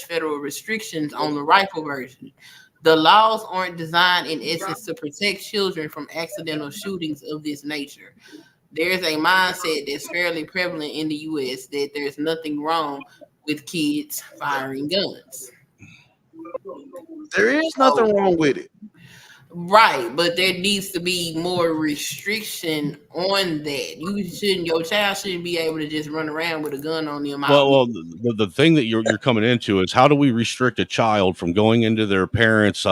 federal restrictions on the rifle version. The laws aren't designed in essence to protect children from accidental shootings of this nature. There's a mindset that's fairly prevalent in the US that there's nothing wrong with kids firing guns. There is nothing wrong with it. Right, but there needs to be more restriction on that. Your child shouldn't be able to just run around with a gun on them. Well, the thing that you're coming into is how do we restrict a child from going into their parents'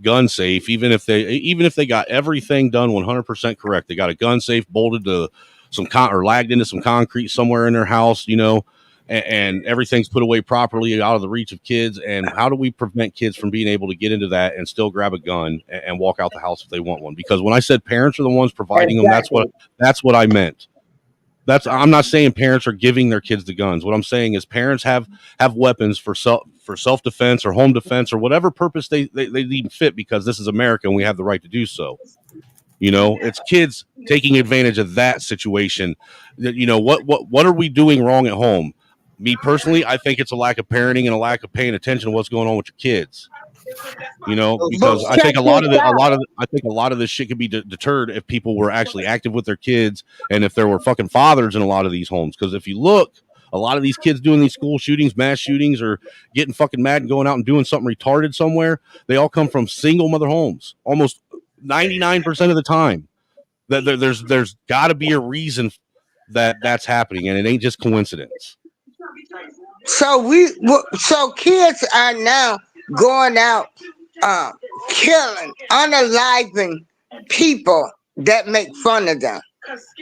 gun safe, even if they got everything done 100% correct. They got a gun safe bolted to some or lagged into some concrete somewhere in their house, and everything's put away properly out of the reach of kids. And how do we prevent kids from being able to get into that and still grab a gun and walk out the house if they want one? Because when I said parents are the ones providing them, that's what I meant. I'm not saying parents are giving their kids the guns. What I'm saying is parents have weapons for self-defense or home defense or whatever purpose they deem fit, because this is America and we have the right to do so. It's kids taking advantage of that situation. What are we doing wrong at home? Me personally, I think it's a lack of parenting and a lack of paying attention to what's going on with your kids. Because I think a lot of this shit could be deterred if people were actually active with their kids and if there were fucking fathers in a lot of these homes. Because if you look, a lot of these kids doing these school shootings, mass shootings, or getting fucking mad and going out and doing something retarded somewhere, they all come from single mother homes. Almost 99% of the time. There's got to be a reason that's happening, and it ain't just coincidence. So kids are now going out, killing, unaliving people that make fun of them.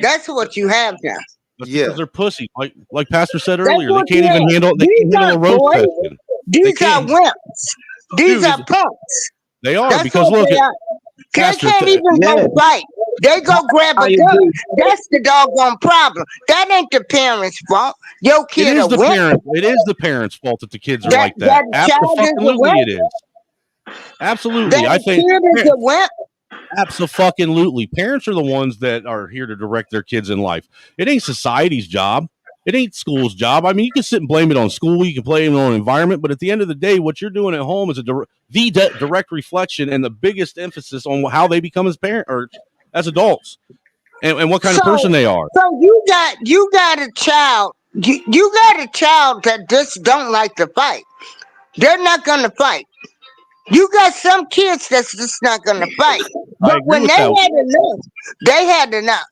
That's what you have now. Because they're pussy, like Pastor said earlier. They can't even handle a road testing. These are wimps. These are punks. They are. Because look, they can't even go fight. They go grab a gun. That's the doggone problem. That ain't the parents' fault. Your kid It is the parents' fault that the kids are like that. Absolutely, it is. Absolutely, I think. Kid is a wimp. Absolutely, parents are the ones that are here to direct their kids in life. It ain't society's job. It ain't school's job. I mean, you can sit and blame it on school. You can blame it on environment, but at the end of the day, what you're doing at home is the direct reflection and the biggest emphasis on how they become as parents or as adults, and what kind of person they are. So you got a child. You got a child that just don't like to fight. They're not gonna fight. You got some kids that's just not gonna fight. But when they had enough.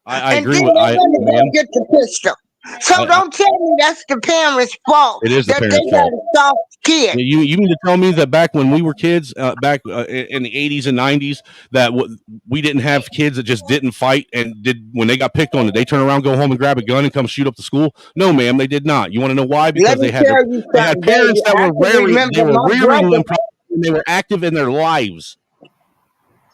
I agree with that. And then they're gonna get the pistol. So don't tell me that's the parents' fault. It is the parents' fault. Soft kid. You mean to tell me that back when we were kids, back in the 80s and 90s, that we didn't have kids that just didn't fight and when they got picked on, did they turn around, go home and grab a gun and come shoot up the school? No, ma'am, they did not. You want to know why? Because they had parents that were rearing them and they were active in their lives.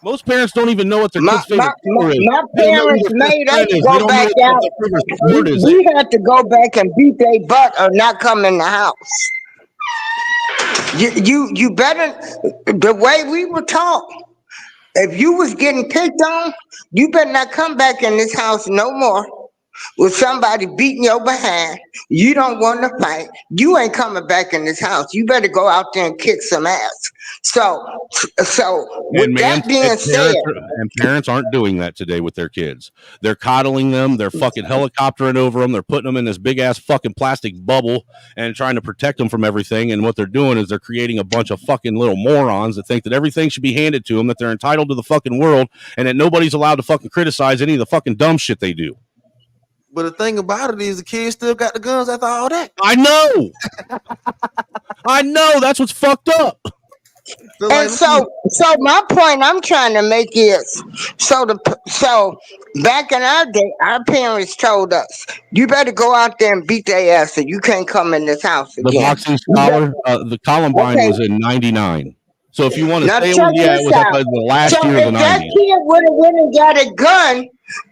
Most parents don't even know what their kids' favorite color is. My parents made us go back out. We had to go back and beat their butt or not come in the house. You better, the way we were taught, if you was getting picked on, you better not come back in this house no more with somebody beating your behind. You don't want to fight. You ain't coming back in this house. You better go out there and kick some ass. So with that being said, and parents aren't doing that today with their kids. They're coddling them. They're fucking helicoptering over them. They're putting them in this big ass fucking plastic bubble and trying to protect them from everything. And what they're doing is they're creating a bunch of fucking little morons that think that everything should be handed to them, that they're entitled to the fucking world, and that nobody's allowed to fucking criticize any of the fucking dumb shit they do. But the thing about it is the kids still got the guns after all that. I know. I know. That's what's fucked up. And so my point I'm trying to make is, so back in our day, our parents told us, you better go out there and beat their ass, and you can't come in this house again. The boxing scholar, the Columbine was in '99. So if you want to say it was like the last year of the 90s. That kid would have went and got a gun.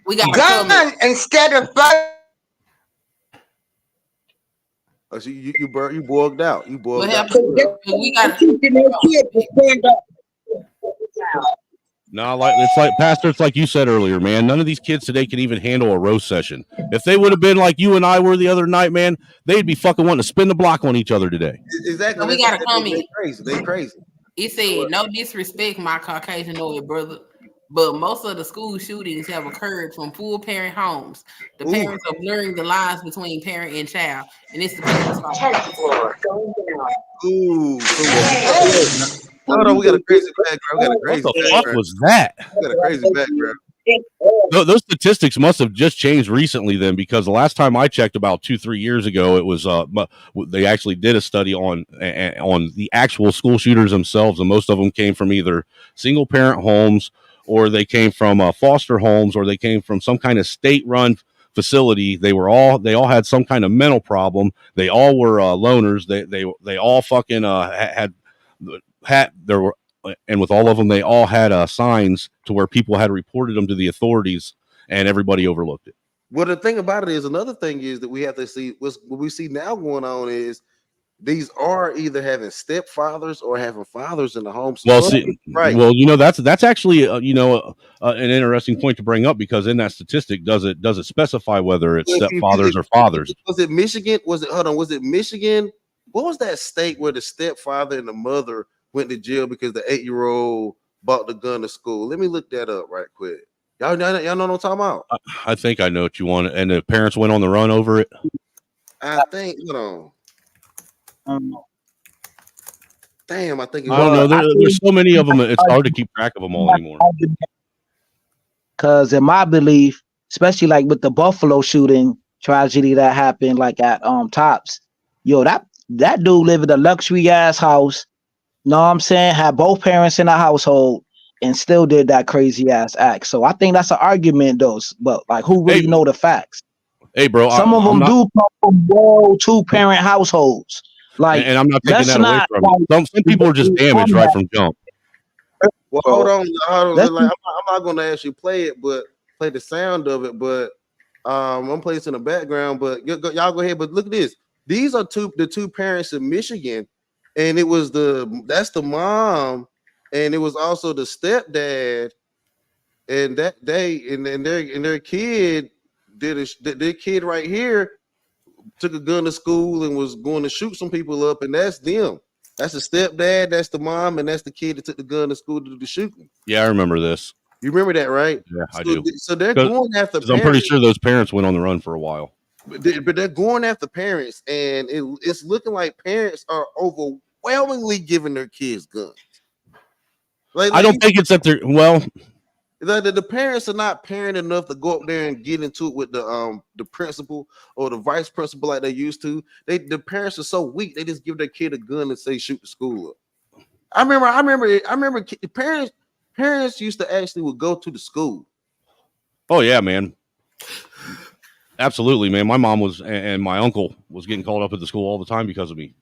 We got gun instead of fighting. Oh, so you bugged out. You bugged out. We got teaching that kid to stand up. No, like it's like Pastor. It's like you said earlier, man. None of these kids today can even handle a roast session. If they would have been like you and I were the other night, man, they'd be fucking wanting to spin the block on each other today. Exactly. So we got a comment. They crazy. He said, "No disrespect, my Caucasianoid brother, but most of the school shootings have occurred from full parent homes. The parents are blurring the lines between parent and child, and it's the parents' fault." Ooh. Hold on, we got a crazy background. What the fuck was that? We got a crazy background. Those statistics must have just changed recently, then, because the last time I checked, about 2-3 years ago, it was they actually did a study on the actual school shooters themselves, and most of them came from either single parent homes, or they came from foster homes, or they came from some kind of state run facility. They all had some kind of mental problem. They all were loners. They all fucking had there were. And with all of them, they all had signs to where people had reported them to the authorities, and everybody overlooked it. Well, the thing about it is, another thing is that we have to see what we see now going on is these are either having stepfathers or having fathers in the home. Well, see, right. Well, that's actually an interesting point to bring up, because in that statistic, does it specify whether it's stepfathers or fathers? Was it Michigan? Was it Michigan? What was that state where the stepfather and the mother went to jail because the 8-year-old bought the gun to school? Let me look that up right quick. Y'all know what I'm talking about? I think I know what you want. And the parents went on the run over it? I think, damn, I think it was. I don't know. There's so many of them, it's hard to keep track of them all anymore. Because in my belief, especially like with the Buffalo shooting tragedy that happened like at Tops, that dude lived in a luxury ass house. Know what I'm saying? Had both parents in the household and still did that crazy ass act. So I think that's an argument, though. But like, who really know the facts? Hey, bro. Some of them do come from 2-parent households. Like, and I'm not taking that away from you. Some people are just damaged right from jump. Well, hold on. Like, I'm not going to actually play it, but play the sound of it. But I'm gonna play this in the background. But y'all go ahead. But look at this. These are the two parents in Michigan. And it was that's the mom, and it was also the stepdad, and that their kid their kid right here took a gun to school and was going to shoot some people up, and that's them. That's the stepdad, that's the mom, and that's the kid that took the gun to school to do the shooting. Yeah, I remember this. You remember that, right? Yeah, I do. So they're going after parents. I'm pretty sure those parents went on the run for a while. But they're going after parents, and it's looking like parents are overwhelmingly giving their kids guns. Like I don't think it's that they're the parents are not parent enough to go up there and get into it with the principal or the vice principal like they used to. The parents are so weak, they just give their kid a gun and say shoot the school up. I remember parents used to actually would go to the school. Oh yeah, man. Absolutely, man. My mom and my uncle was getting called up at the school all the time because of me.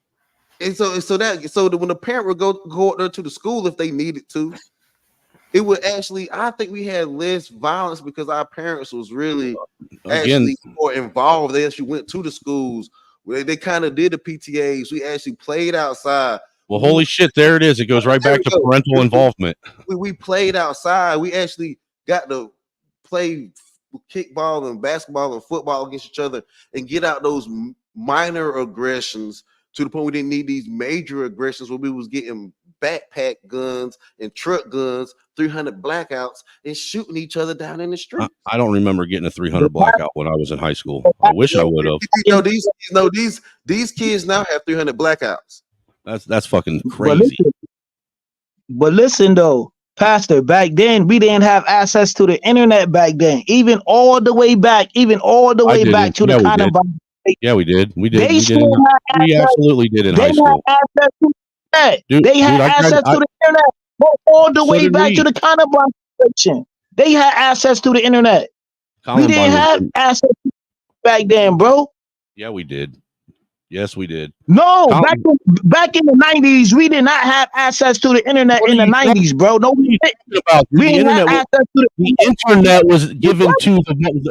And so when the parent would go up there to the school if they needed to, it would actually, I think we had less violence because our parents was really actually more involved. They actually went to the schools. They kind of did the PTAs. We actually played outside. Well, holy shit, there it is. It goes right back to parental involvement. We played outside. We actually got to play kickball and basketball and football against each other and get out those minor aggressions to the point we didn't need these major aggressions where we was getting backpack guns and truck guns, 300 blackouts, and shooting each other down in the street. I don't remember getting a 300 blackout when I was in high school. I wish I would have. These kids now have 300 blackouts. That's fucking crazy. But listen though, Pastor, back then we didn't have access to the internet back then. Even all the way back to the kind of. Yeah, we did. We absolutely did in high school. They had access to the internet all the way back to the Columbine situation. They had access to the internet. We didn't have access back then, bro. Yeah, we did. Yes, we did. No, back in the 90s, we did not have access to the internet in the 90s, bro. No, we didn't. The internet was given to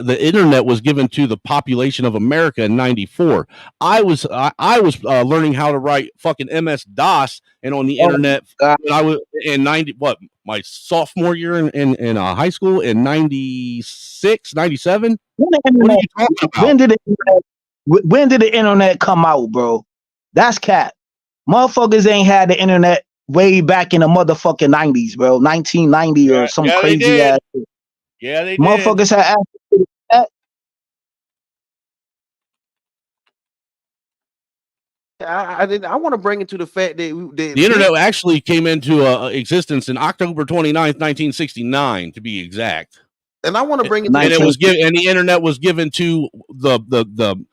the internet was given to the population of America in '94. I was learning how to write fucking MS DOS and on the internet when I was in my sophomore year in high school in 96, 97. What are you talking about? When did the internet come out, bro? That's cat. Motherfuckers ain't had the internet way back in the motherfucking 90s, bro. 1990 or some crazy ass shit. Yeah, they Motherfuckers had access to that. I want to bring it to the fact that the internet actually came into existence in October 29th, 1969, to be exact. And I want to bring it, and the internet was given to the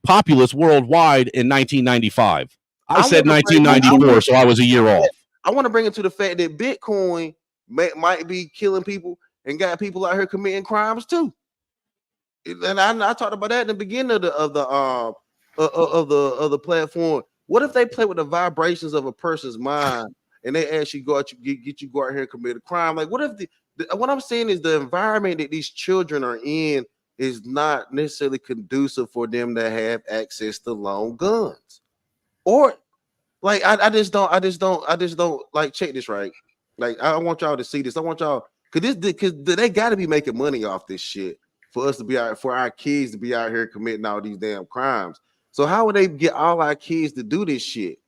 populace worldwide in 1995. I said 1994, so I was a year off. I want to bring it to the fact that Bitcoin might be killing people and got people out here committing crimes too. And I talked about that in the beginning of the platform. What if they play with the vibrations of a person's mind and they actually go out get you go out here and commit a crime? Like, what if what I'm saying is the environment that these children are in is not necessarily conducive for them to have access to long guns. Or like I just don't like, check this, right? Like, I want y'all to see this. I want y'all because they got to be making money off this shit for us to be out, for our kids to be out here committing all these damn crimes. So how would they get all our kids to do this shit?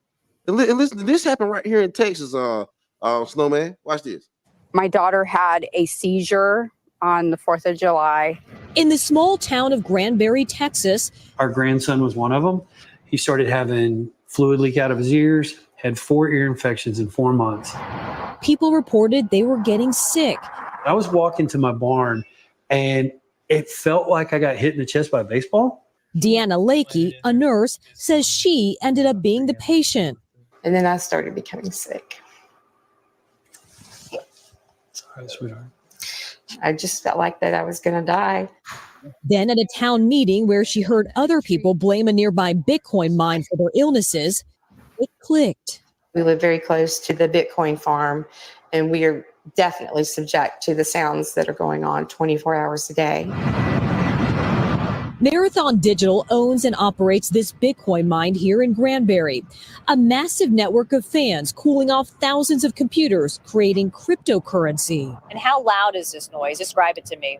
And listen, this happened right here in Texas. Snowman, watch this. My daughter had a seizure on the 4th of July. In the small town of Granbury, Texas. Our grandson was one of them. He started having fluid leak out of his ears, had 4 ear infections in 4 months. People reported they were getting sick. I was walking to my barn and it felt like I got hit in the chest by a baseball. Deanna Lakey, a nurse, says she ended up being the patient. And then I started becoming sick. Sorry, sweetheart. I just felt like that I was going to die. Then at a town meeting where she heard other people blame a nearby Bitcoin mine for their illnesses, it clicked. We live very close to the Bitcoin farm, and we are definitely subject to the sounds that are going on 24 hours a day. Marathon Digital owns and operates this Bitcoin mine here in Granbury, a massive network of fans cooling off thousands of computers, creating cryptocurrency. And how loud is this noise? Describe it to me.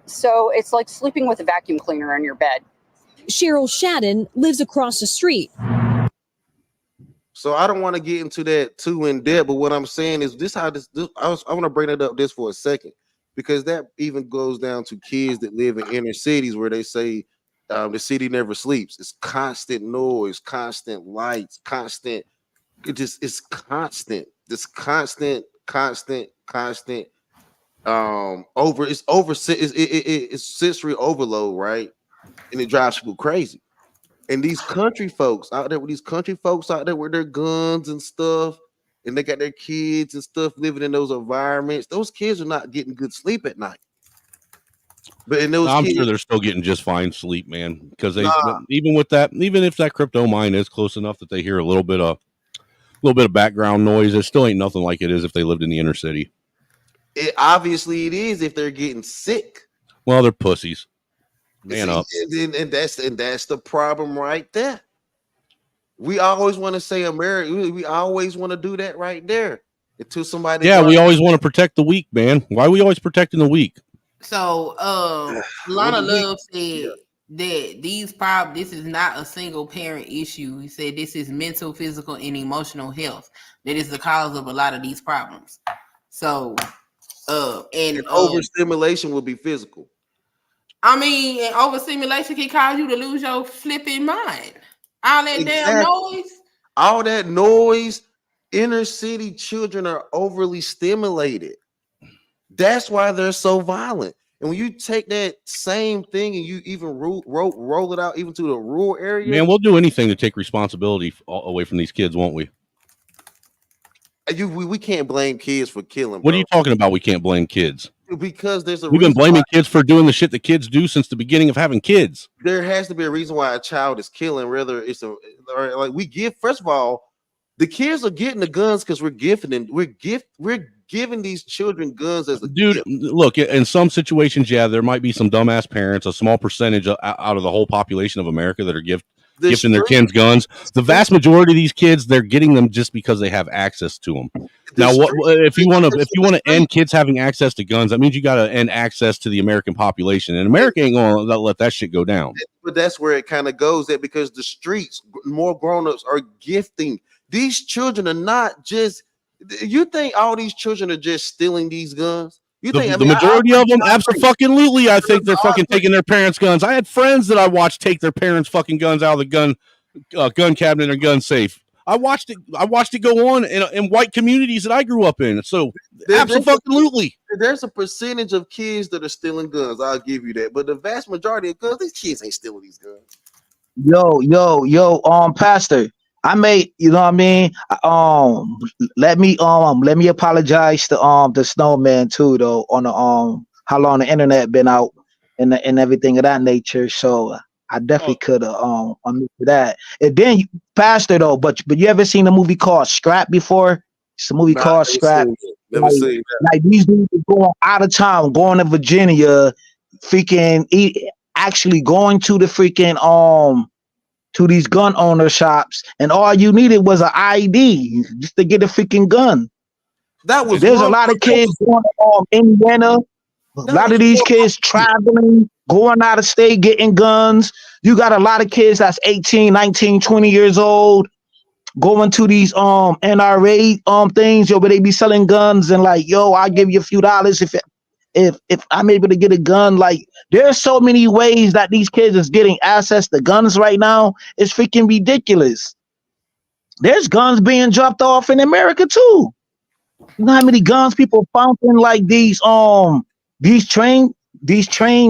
So it's like sleeping with a vacuum cleaner in your bed. Cheryl Shadden lives across the street. So I don't want to get into that too in depth, but what I'm saying is I want to bring it up just for a second, because that even goes down to kids that live in inner cities where they say the city never sleeps. It's constant noise, constant lights, constant. It's constant. This constant. It's sensory overload, right? And it drives people crazy. And these country folks out there with their guns and stuff, and they got their kids and stuff living in those environments, those kids are not getting good sleep at night. But I'm sure they're still getting just fine sleep, man. Because even with that, even if that crypto mine is close enough that they hear a little bit of background noise, it still ain't nothing like it is if they lived in the inner city. Obviously it is if they're getting sick. Well, they're pussies. Man up. And that's the problem right there. We always want to say America. We always want to do that right there until somebody. Yeah, we always want to protect the weak, man. Why are we always protecting the weak? So, Lana Love said that this is not a single parent issue. He said this is mental, physical, and emotional health that is the cause of a lot of these problems. So, and overstimulation will be physical. I mean, and overstimulation can cause you to lose your flipping mind. All that damn noise. All that noise. Inner city children are overly stimulated. That's why they're so violent. And when you take that same thing and you even roll it out even to the rural area. Man, we'll do anything to take responsibility away from these kids, won't we? We can't blame kids for killing. What are you talking about? We can't blame kids. Because we've been blaming kids for doing the shit that kids do since the beginning of having kids. There has to be a reason why a child is killing, whether it's first of all, the kids are getting the guns because we're giving these children guns as a dude. Gift. Look, in some situations, yeah, there might be some dumbass parents, a small percentage out of the whole population of America that are gifting their kids guns. The vast majority of these kids, they're getting them just because they have access to them. Now, if you want to end kids having access to guns, that means you got to end access to the American population, and America ain't going to let that shit go down. But that's where it kind of goes at, because the streets, more grown-ups are gifting. These children are not just. You think all these children are just stealing these guns? You think the majority of them, absolutely, I think they're fucking taking their parents' guns. I had friends that I watched take their parents' fucking guns out of the gun cabinet or gun safe. I watched it go on in white communities that I grew up in. So absolutely, there's a percentage of kids that are stealing guns. I'll give you that, but the vast majority of guns, these kids ain't stealing these guns. Yo, Pastor, I made, you know what I mean? Let me apologize to the Snowman too, though, on the how long the internet been out and everything of that nature. So I definitely could have admitted that. And then Pastor though, but you ever seen a movie called Scrap before? It's a movie called Scrap. Never seen that. Like these dudes are going out of town, going to Virginia, actually going to the freaking to these gun owner shops, and all you needed was an ID just to get a freaking gun. There's a lot of kids going to Indiana. A lot of these kids traveling, going out of state, getting guns. You got a lot of kids that's 18, 19, 20 years old going to these NRA things, where they be selling guns and like, yo, I'll give you a few dollars if I'm able to get a gun. Like, there's so many ways that these kids is getting access to guns right now. It's freaking ridiculous. There's guns being dropped off in America too. You know how many guns people found in like these train,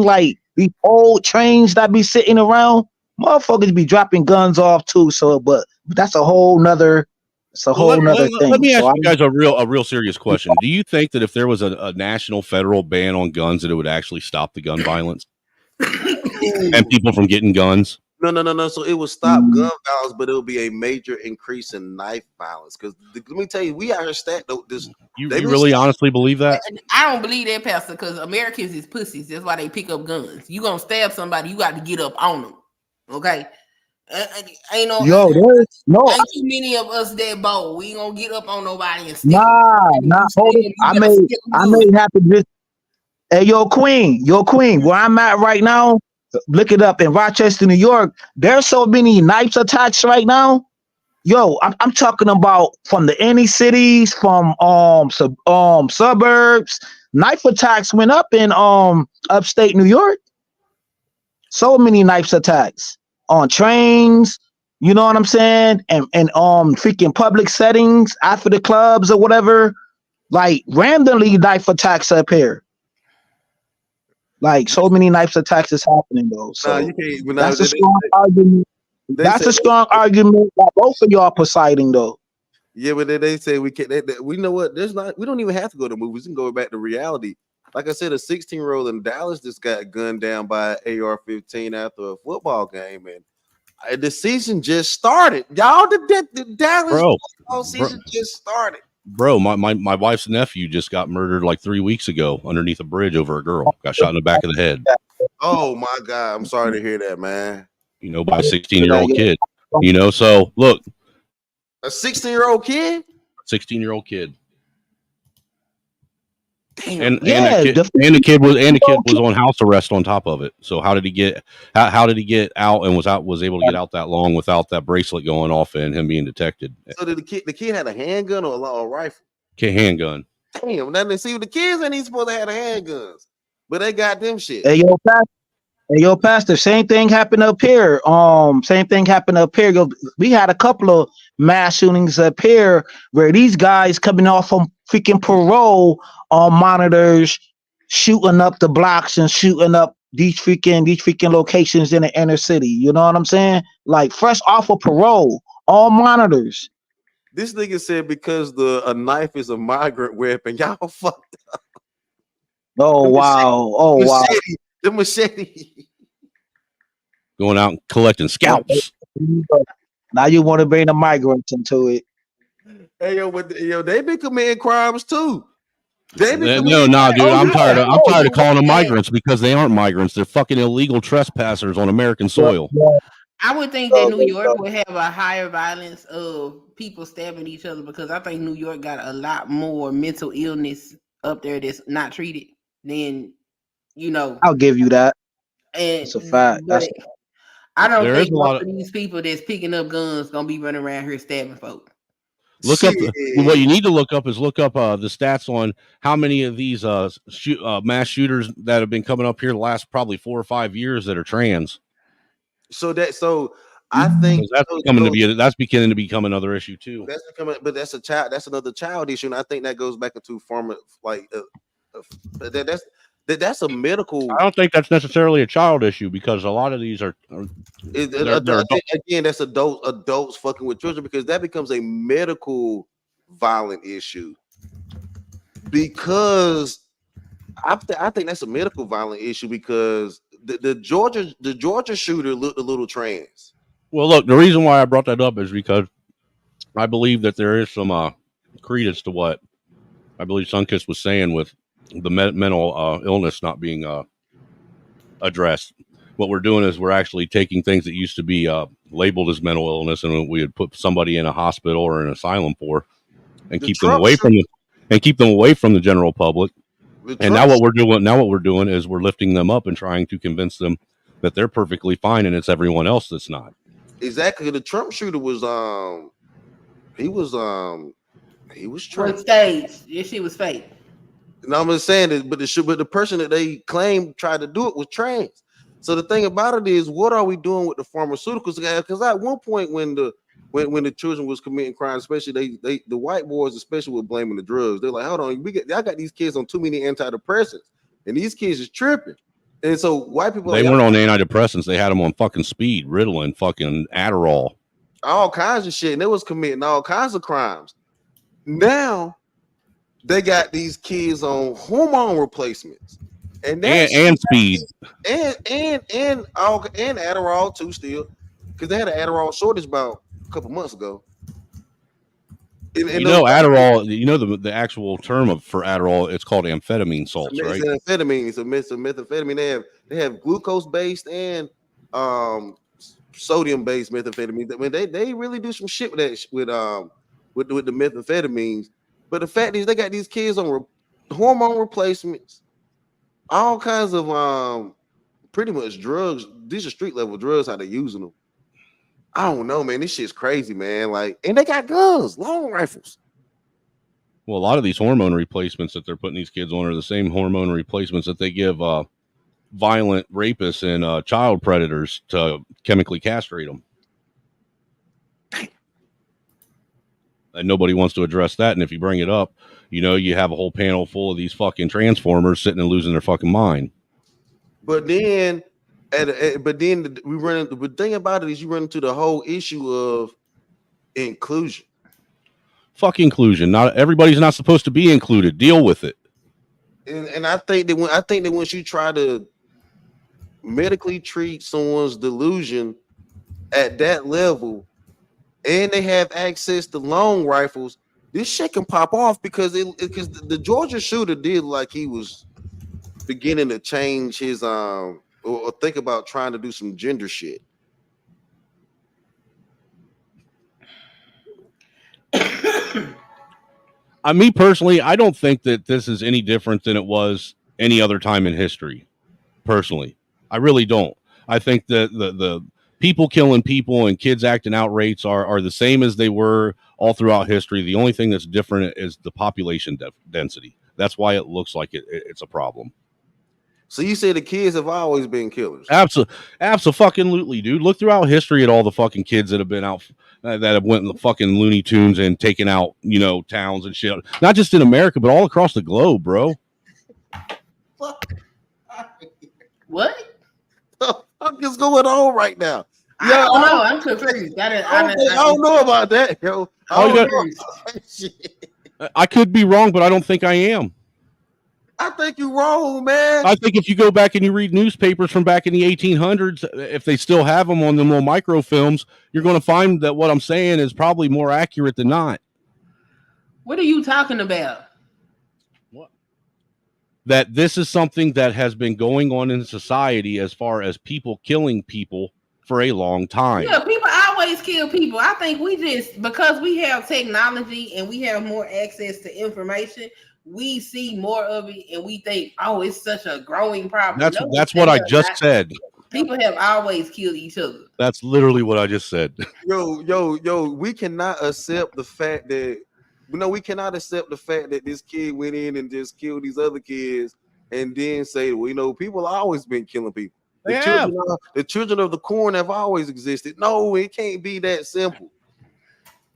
like these old trains that be sitting around? Motherfuckers be dropping guns off too. So, but that's a whole nother. It's a whole nother thing. Let me ask you guys a real serious question. Do you think that if there was a national federal ban on guns, that it would actually stop the gun violence and people from getting guns? No. So it will stop gun violence, but it will be a major increase in knife violence. Because let me tell you, we are stacked. You really honestly believe that? I don't believe that, Pastor, because Americans is pussies. That's why they pick up guns. You gonna stab somebody, you got to get up on them. Okay. Ain't too many of us that bold. We ain't gonna get up on nobody and stick. Hold it. I may have to just. Hey, yo, Queen, where I'm at right now, look it up in Rochester, New York. There's so many knife attacks right now. Yo, I'm talking about from the inner cities, from suburbs. Knife attacks went up in upstate New York. So many knife attacks on trains, you know what I'm saying? And freaking public settings after the clubs or whatever. Like randomly knife attacks up here. Like so many knife attacks is happening though. So you can't, that's a strong argument. That's a strong argument that both of y'all presiding though. Yeah, but they say we can't. We know what? We don't even have to go to movies. We can go back to reality. Like I said, a 16-year-old in Dallas just got gunned down by an AR-15 after a football game, and the season just started. Y'all, the Dallas football season just started. Bro, my wife's nephew just got murdered like 3 weeks ago underneath a bridge over a girl. Got shot in the back of the head. Oh my God, I'm sorry to hear that, man. You know, by a 16-year-old kid. You know, so look, a 16-year-old kid. 16-year-old kid. Damn. And the kid was on house arrest on top of it. So how did he get out and was able to get out that long without that bracelet going off and him being detected? So did the kid had a handgun or a rifle? Handgun. Damn, now they see the kids ain't even supposed to have the handguns, but they got them shit. Hey yo, Pastor, same thing happened up here. Yo, we had a couple of mass shootings up here where these guys coming off from freaking parole on monitors, shooting up the blocks and shooting up these freaking locations in the inner city. You know what I'm saying? Like fresh off of parole, all monitors. This nigga said because a knife is a migrant weapon. Y'all fucked up. Oh wow! The machete. Going out and collecting scalps. Now you want to bring the migrants into it. Hey yo, they been committing crimes too. Dude. I'm tired of calling them migrants because they aren't migrants. They're fucking illegal trespassers on American soil. I would think that New York would have a higher violence of people stabbing each other because I think New York got a lot more mental illness up there that's not treated than I'll give you that. And It's a fact. but I don't There is think a most lot of these people that's picking up guns gonna be running around here stabbing folk. Look up what you need to look up the stats on how many of these mass shooters that have been coming up here the last probably 4 or 5 years that are trans. So I think that's beginning to become another issue too. That's becoming, but that's another child issue, and I think that goes back into that's a medical. I don't think that's necessarily a child issue because a lot of these are again, that's adults fucking with children because that becomes a medical violent issue. Because I think that's a medical violent issue because the Georgia shooter looked a little trans. Well, look, the reason why I brought that up is because I believe that there is some credence to what I believe Sunkist was saying with the mental illness not being addressed. What we're doing is we're actually taking things that used to be labeled as mental illness, and we would put somebody in a hospital or an asylum for, and keep them away from the general public. And now what we're doing is we're lifting them up and trying to convince them that they're perfectly fine, and it's everyone else that's not. Exactly. The Trump shooter was he was trans. Staged. Yeah, she was fake. No, I'm just saying that, but the person that they claimed tried to do it was trans. So the thing about it is, what are we doing with the pharmaceuticals? Because at one point when the children was committing crimes, especially the white boys especially were blaming the drugs. They're like, hold on, I got these kids on too many antidepressants, and these kids is tripping. And so white people weren't on antidepressants; they had them on fucking speed, Ritalin, fucking Adderall, all kinds of shit, and they was committing all kinds of crimes. Now they got these kids on hormone replacements, and speed, and Adderall too, still, because they had an Adderall shortage about a couple months ago. Adderall. The actual term for Adderall, it's called amphetamine salts, right? It's amphetamine. It's a methamphetamine. They have glucose based and sodium based methamphetamine. I mean, they really do some shit with that with the methamphetamines. But the fact is, they got these kids on hormone replacements, all kinds of pretty much drugs. These are street level drugs. How they're using them. I don't know, man. This shit's crazy, man. Like, and they got guns, long rifles. Well, a lot of these hormone replacements that they're putting these kids on are the same hormone replacements that they give violent rapists and child predators to chemically castrate them. And nobody wants to address that. And if you bring it up, you have a whole panel full of these fucking transformers sitting and losing their fucking mind. But then, we run into the thing about it is you run into the whole issue of inclusion. Fuck inclusion. Not everybody's not supposed to be included. Deal with it. And I think that once you try to medically treat someone's delusion at that level, and they have access to long rifles, this shit can pop off because the Georgia shooter did like he was beginning to change his or think about trying to do some gender shit. Me personally, I don't think that this is any different than it was any other time in history. Personally, I really don't. I think that the people killing people and kids acting out rates are the same as they were all throughout history. The only thing that's different is the population density. That's why it looks like it's a problem. So you say the kids have always been killers? Absolutely, dude. Look throughout history at all the fucking kids that have been out, that have went in the fucking Looney Tunes and taken out, towns and shit. Not just in America, but all across the globe, bro. What? The fuck is going on right now? I don't know. I'm confused. I don't know about that, yo. I could be wrong, but I don't think I am. I think you're wrong, man. I think if you go back and you read newspapers from back in the 1800s, if they still have them on the little microfilms, you're going to find that what I'm saying is probably more accurate than not. What are you talking about? What? That this is something that has been going on in society as far as people killing people for a long time. Yeah, people always kill people. I think we just, because we have technology and we have more access to information, we see more of it and we think, oh, it's such a growing problem. That's what I just said. People have always killed each other. That's literally what I just said. Yo, we cannot accept the fact that we cannot accept the fact that this kid went in and just killed these other kids and then say, well, people have always been killing people. The children of the corn have always existed. No, it can't be that simple.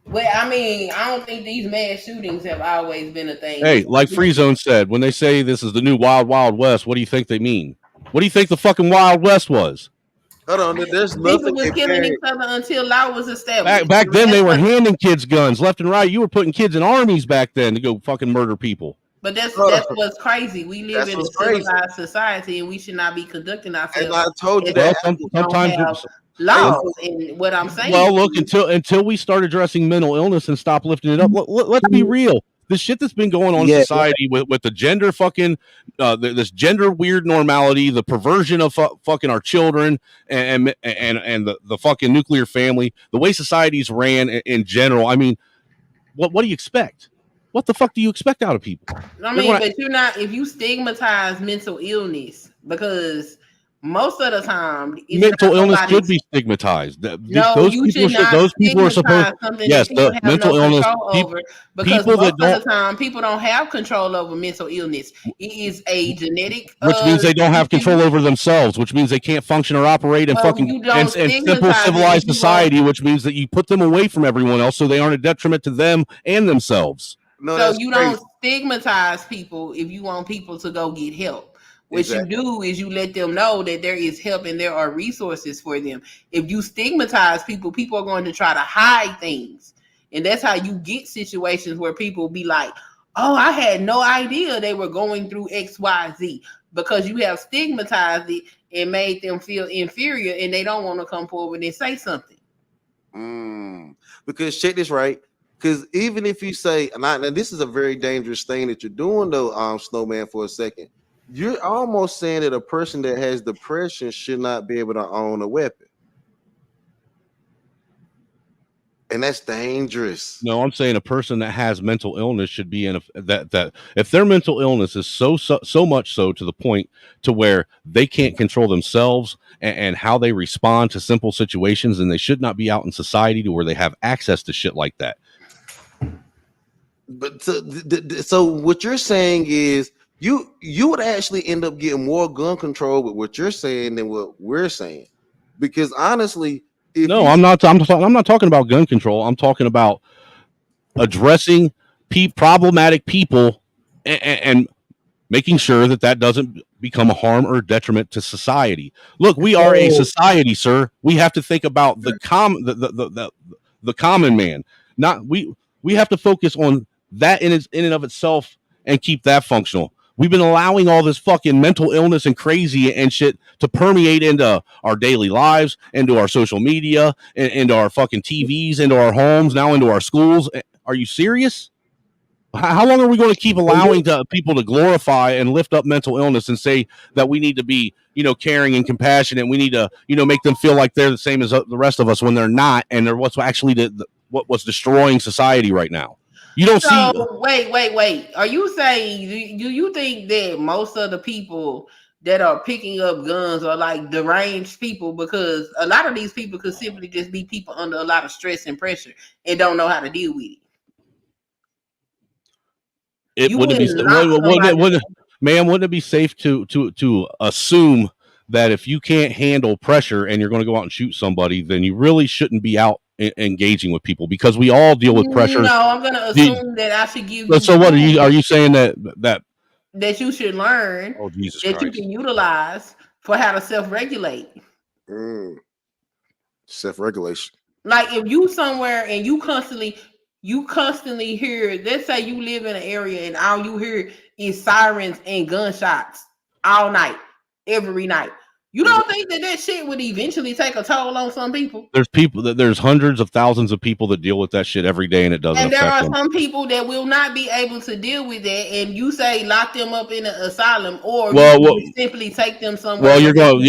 Well, I mean, I don't think these mass shootings have always been a thing. Hey, like Free Zone said, when they say this is the new Wild Wild West, what do you think they mean? What do you think the fucking Wild West was? Hold on, there's people nothing. were killing each other until law was established. Back then, they were handing kids guns left and right. You were putting kids in armies back then to go fucking murder people. But that's what's crazy. We live in a civilized society, and we should not be conducting ourselves. And I told you that sometimes laws. And what I'm saying. Well, look, until we start addressing mental illness and stop lifting it up. Let's be real. The shit that's been going on in society with the gender fucking this gender weird normality, the perversion of fucking our children, and the fucking nuclear family, the way society's ran in general. I mean, what do you expect? What the fuck do you expect out of people? I mean, but you're not, if you stigmatize mental illness, because most of the time mental illness should be stigmatized. Those people are supposed the mental illness because most of the time people don't have control over mental illness. It is a genetic, which means they don't have control over themselves, which means they can't function or operate in and simple civilized society, which means that you put them away from everyone else so they aren't a detriment to them and themselves. So you don't stigmatize people if you want people to go get help. What you do is you let them know that there is help and there are resources for them. If you stigmatize people, people are going to try to hide things. And that's how you get situations where people be like, oh, I had no idea they were going through X, Y, Z, because you have stigmatized it and made them feel inferior and they don't want to come forward and say something. Because check this right. Because even if you say, and this is a very dangerous thing that you're doing though, Snowman, for a second. You're almost saying that a person that has depression should not be able to own a weapon. And that's dangerous. No, I'm saying a person that has mental illness should be in that if their mental illness is so much so to the point to where they can't control themselves and how they respond to simple situations, and they should not be out in society to where they have access to shit like that. But so what you're saying is you would actually end up getting more gun control with what you're saying than what we're saying, because honestly, I'm not talking about gun control. I'm talking about addressing problematic people and making sure that doesn't become a harm or detriment to society. Look, we are a society, sir. We have to think about the common man. We have to focus on that in and of itself and keep that functional. We've been allowing all this fucking mental illness and crazy and shit to permeate into our daily lives, into our social media, into our fucking TVs, into our homes, now into our schools. Are you serious? How long are we going to keep allowing people to glorify and lift up mental illness and say that we need to be, caring and compassionate? We need to, make them feel like they're the same as the rest of us when they're not, and they're what's actually what's destroying society right now. You don't see. Wait. Are you saying do you think that most of the people that are picking up guns are like deranged people? Because a lot of these people could simply just be people under a lot of stress and pressure and don't know how to deal with it. Wouldn't it be safe to assume that if you can't handle pressure and you're going to go out and shoot somebody, then you really shouldn't be out engaging with people, because we all deal with pressure. No, I'm going to assume that I should give you. So what are you saying that you should learn that you can utilize for how to self-regulate? Self-regulation. Like if you somewhere and you constantly hear, let's say you live in an area and all you hear is sirens and gunshots all night, every night. You don't think that shit would eventually take a toll on some people? There's hundreds of thousands of people that deal with that shit every day, and it doesn't And there affect are them. some people that will not be able to deal with that, and you say lock them up in an asylum, or you simply take them somewhere. Well,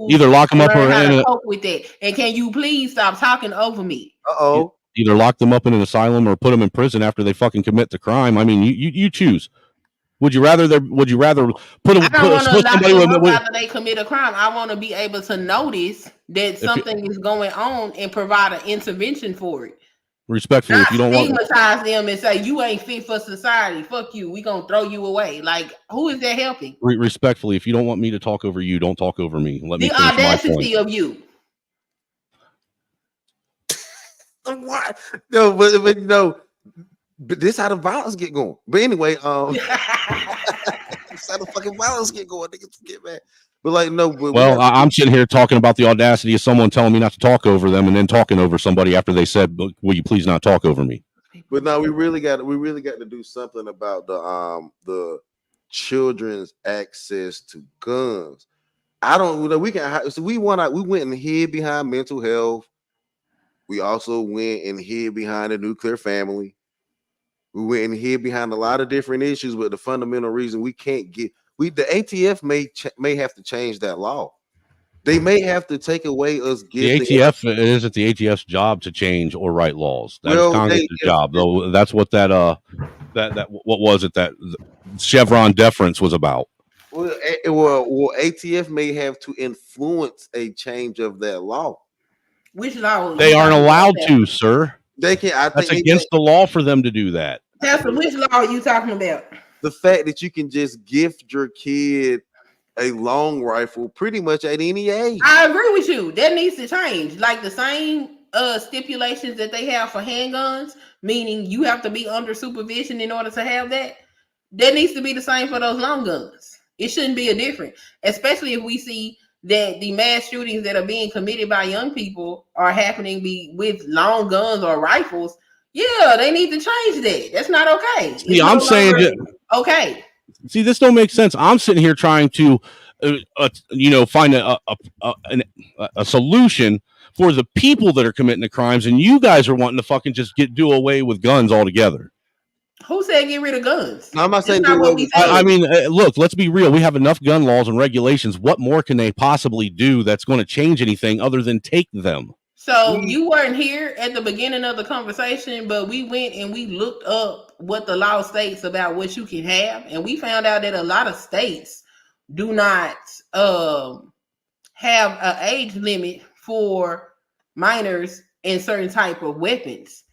either lock them up or cope with that. And can you please stop talking over me? Either lock them up in an asylum or put them in prison after they fucking commit the crime. I mean, you choose. Would you rather put I don't want to lock them up after they commit a crime. I want to be able to notice that something is going on and provide an intervention for it. Respectfully, if you don't want stigmatize them and say you ain't fit for society, fuck you, we gonna throw you away. Like, who is that helping? Respectfully, if you don't want me to talk over you, don't talk over me. Let me the finish audacity of you. What? No, but no. But this how the violence get going. But anyway, this how the fucking violence get going. Niggas get mad. But like, no. But I'm sitting here talking about the audacity of someone telling me not to talk over them, and then talking over somebody after they said, "Will you please not talk over me?" But no, we really got to do something about the children's access to guns. I don't know. We can. So we went and hid behind mental health. We also went and hid behind the nuclear family. We went and hid behind a lot of different issues, but the fundamental reason we can't get the ATF may have to change that law. They may have to take away us getting the ATF. It isn't the ATF's job to change or write laws. That's Congress's job, though. That's what that what was it that Chevron deference was about. Well, ATF may have to influence a change of that law. Which law? They aren't allowed to, sir. They can. That's against the law for them to do that. Pastor, which law are you talking about? The fact that you can just gift your kid a long rifle pretty much at any age. I agree with you. That needs to change. Like the same stipulations that they have for handguns, meaning you have to be under supervision in order to have that. That needs to be the same for those long guns. It shouldn't be a different, especially if we see that the mass shootings that are being committed by young people are happening with long guns or rifles. Yeah, they need to change that. That's not okay. See, I'm saying okay. See, this don't make sense. I'm sitting here trying to, find a solution for the people that are committing the crimes, and you guys are wanting to fucking just do away with guns altogether. Who said get rid of guns? No, I'm not saying. I mean, look, let's be real. We have enough gun laws and regulations. What more can they possibly do that's going to change anything other than take them? So you weren't here at the beginning of the conversation, but we went and we looked up what the law states about what you can have, and we found out that a lot of states do not have an age limit for minors in certain type of weapons.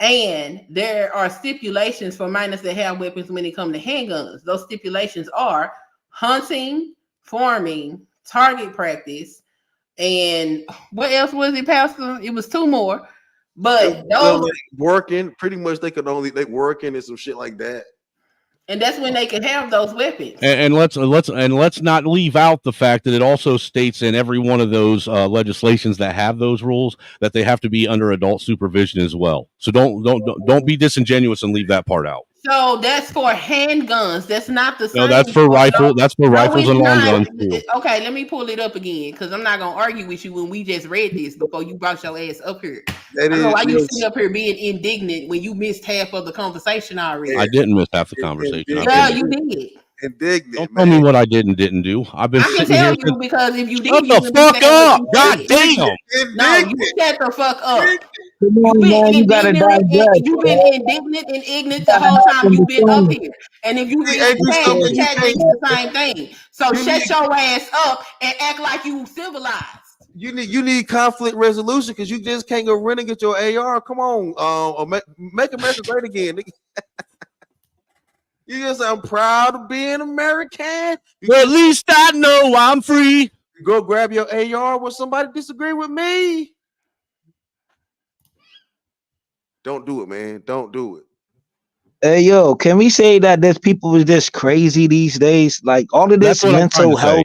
And there are stipulations for minors that have weapons when it comes to handguns. Those stipulations are hunting, farming, target practice, and what else was it, Pastor? It was two more. But those working, pretty much they working and some shit like that. And that's when they can have those weapons. And let's not leave out the fact that it also states in every one of those legislations that have those rules that they have to be under adult supervision as well. So don't be disingenuous and leave that part out. So that's for handguns. That's not the same. No, that's for rifle. That's for rifles and long guns too. Okay, let me pull it up again because I'm not gonna argue with you when we just read this before you brought your ass up here. I don't know why you sitting up here being indignant when you missed half of the conversation already. I didn't miss half the conversation. Yeah, you did. Indignant. Don't tell me what I did and didn't do. I've been sitting here. You because if you did, shut the fuck up! God damn! No, you shut the fuck up. Come on, man, you gotta digest. You've been indignant and ignorant the whole time you've been up here. And if you read the chat, it's the same thing. So shut your ass up and act like you civilized. You need conflict resolution because you just can't go run and get your AR. Come on, make America great again. You just say, I'm proud of being American. Well, at least I know I'm free. You go grab your AR when somebody disagree with me. Don't do it, man. Don't do it. Hey, yo, can we say that there's people who's just crazy these days? Like all of this mental health,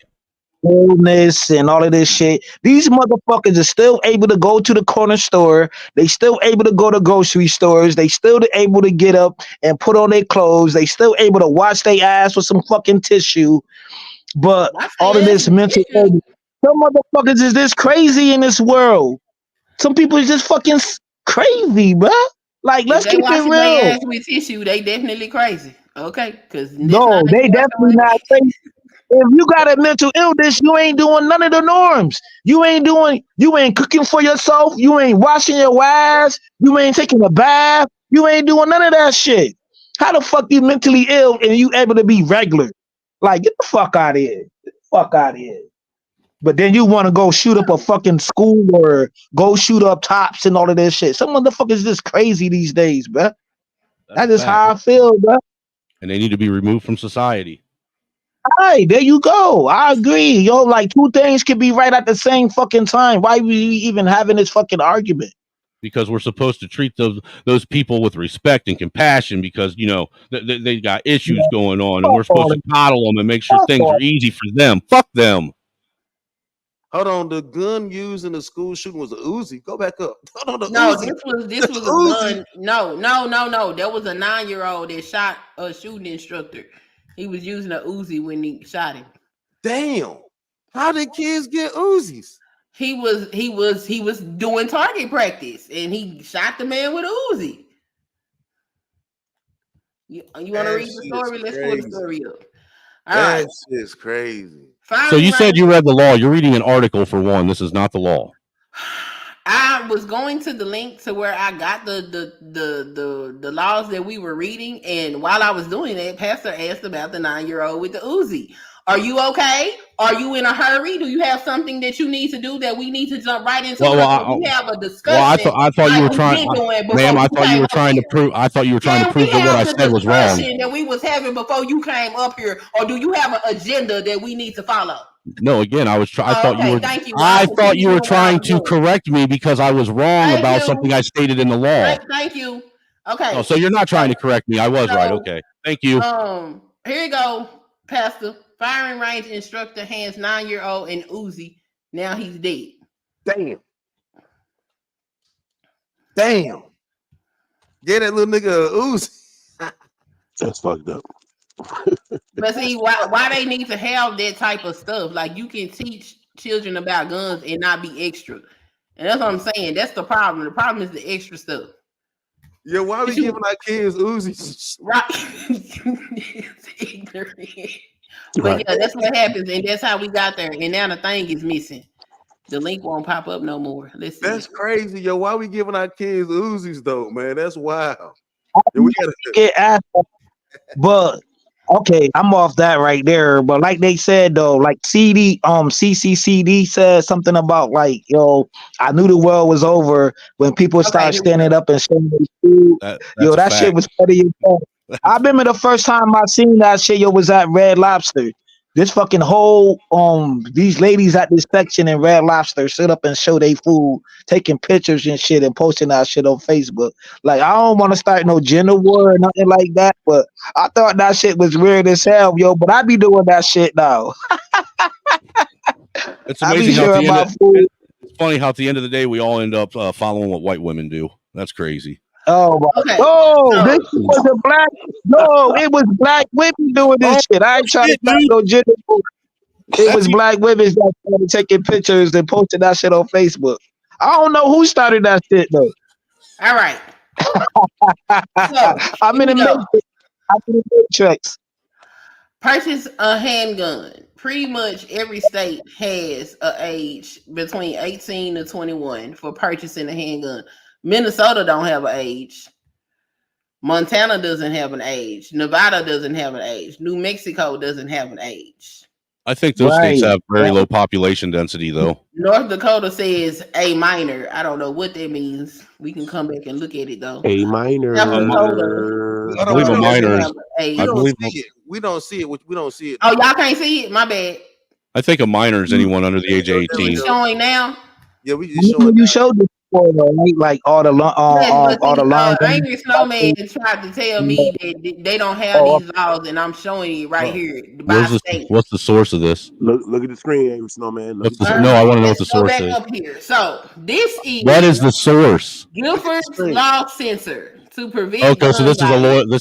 illness, and all of this shit. These motherfuckers are still able to go to the corner store. They still able to go to grocery stores. They still able to get up and put on their clothes. They still able to wash their ass with some fucking tissue. But all of this mental illness, Some motherfuckers is this crazy in this world. Some people is just fucking crazy, bro. Like, If let's they keep it washing their real. ass with tissue, they definitely crazy. Okay, because that's not No, how they you wash definitely your not ass. crazy. If you got a mental illness, you ain't doing none of the norms. You ain't cooking for yourself. You ain't washing your ass. You ain't taking a bath. You ain't doing none of that shit. How the fuck you mentally ill and you able to be regular? Like, get the fuck out of here. Get the fuck out of here. But then you want to go shoot up a fucking school or go shoot up tops and all of this shit. Some motherfuckers just crazy these days, bro. That's That's a just fact. how I feel, bro. And they need to be removed from society. Hey, there you go. I agree. Yo, like two things can be right at the same fucking time. Why we even having this fucking argument? Because we're supposed to treat those people with respect and compassion because, you know, they got issues Yeah, going on and fuck we're supposed all to it. coddle them and make sure Fuck things all are easy for them. Fuck them. Hold on, the gun used in the school shooting was a Uzi. Go back up. Hold on, the No, Uzi. this was a Uzi. gun. No. There was a 9-year-old that shot a shooting instructor. He was using a Uzi when he shot him. Damn. How did kids get Uzis? He was doing target practice and he shot the man with a Uzi. You want to That read the shit's story? Let's pull the crazy. story up. All right. That shit's crazy. So Firing you said range. you read the law. You're reading an article for one. This is not the law. I was going to the link to where I got the laws that we were reading, and while I was doing that, Pastor asked about the 9-year-old with the Uzi. Are you okay? Are you in a hurry? Do you have something that you need to do that we need to jump right into? We have a discussion. I thought you were trying, ma'am. I thought you were trying to prove. I thought you were trying to prove that what I said was wrong. That we was having before you came up here, or do you have an agenda that we need to follow? No, again, I was. I thought you were. Thank you. I thought you were trying to correct me because I was wrong about something I stated in the law. Thank you. Okay. Oh, so you're not trying to correct me. I was right. Okay. Thank you. Here you go, Pastor. Firing range instructor hands 9-year-old in Uzi. Now he's dead. Damn. Get that little nigga a Uzi. That's fucked up. But see, why they need to have that type of stuff? Like, you can teach children about guns and not be extra. And that's what I'm saying. That's the problem. The problem is the extra stuff. Yeah, why are we giving our kids Uzis? Right. It's ignorant. But yeah, that's what happens, and that's how we got there. And now the thing is missing. The link won't pop up no more. Let's see. That's crazy, yo. Why are we giving our kids Uzis though, man? That's wild. we gotta get asked, but okay, I'm off that right there. But like they said though, like CCCD said something about like, yo, I knew the world was over when people started standing up and saying their food. That shit was funny as fuck. I remember the first time I seen that shit, was at Red Lobster. This fucking whole these ladies at this section in Red Lobster sit up and show their food, taking pictures and shit and posting that shit on Facebook. Like, I don't want to start no gender war or nothing like that, but I thought that shit was weird as hell, yo. But I be doing that shit now. It's amazing how it's funny how at the end of the day we all end up following what white women do. That's crazy. Oh, okay. This was a black. No, it was black women doing this shit. I ain't trying to start no gender war. It was black women that started taking pictures and posting that shit on Facebook. I don't know who started that shit though. All right. I'm in the matrix. Purchase a handgun. Pretty much every state has an age between 18 to 21 for purchasing a handgun. Minnesota don't have an age. Montana doesn't have an age. Nevada doesn't have an age. New Mexico doesn't have an age. I think those states have very low population density, though. North Dakota says a minor. I don't know what that means. We can come back and look at it though. A minor. I believe a minor is. We don't see it. We don't see it. Oh, y'all can't see it. My bad. I think a minor is anyone under the age of 18. It's showing now. Yeah, we just showing. You showed this before, though, right? Like all the long. Angry Snowman tried to tell me that they don't have these laws, and I'm showing it right here. What's the source of this? Look at the screen, Angry Snowman. No, I want to know what the source is. Up here. So this is what is the source? Guilford's Law Censor to prevent. Okay, so this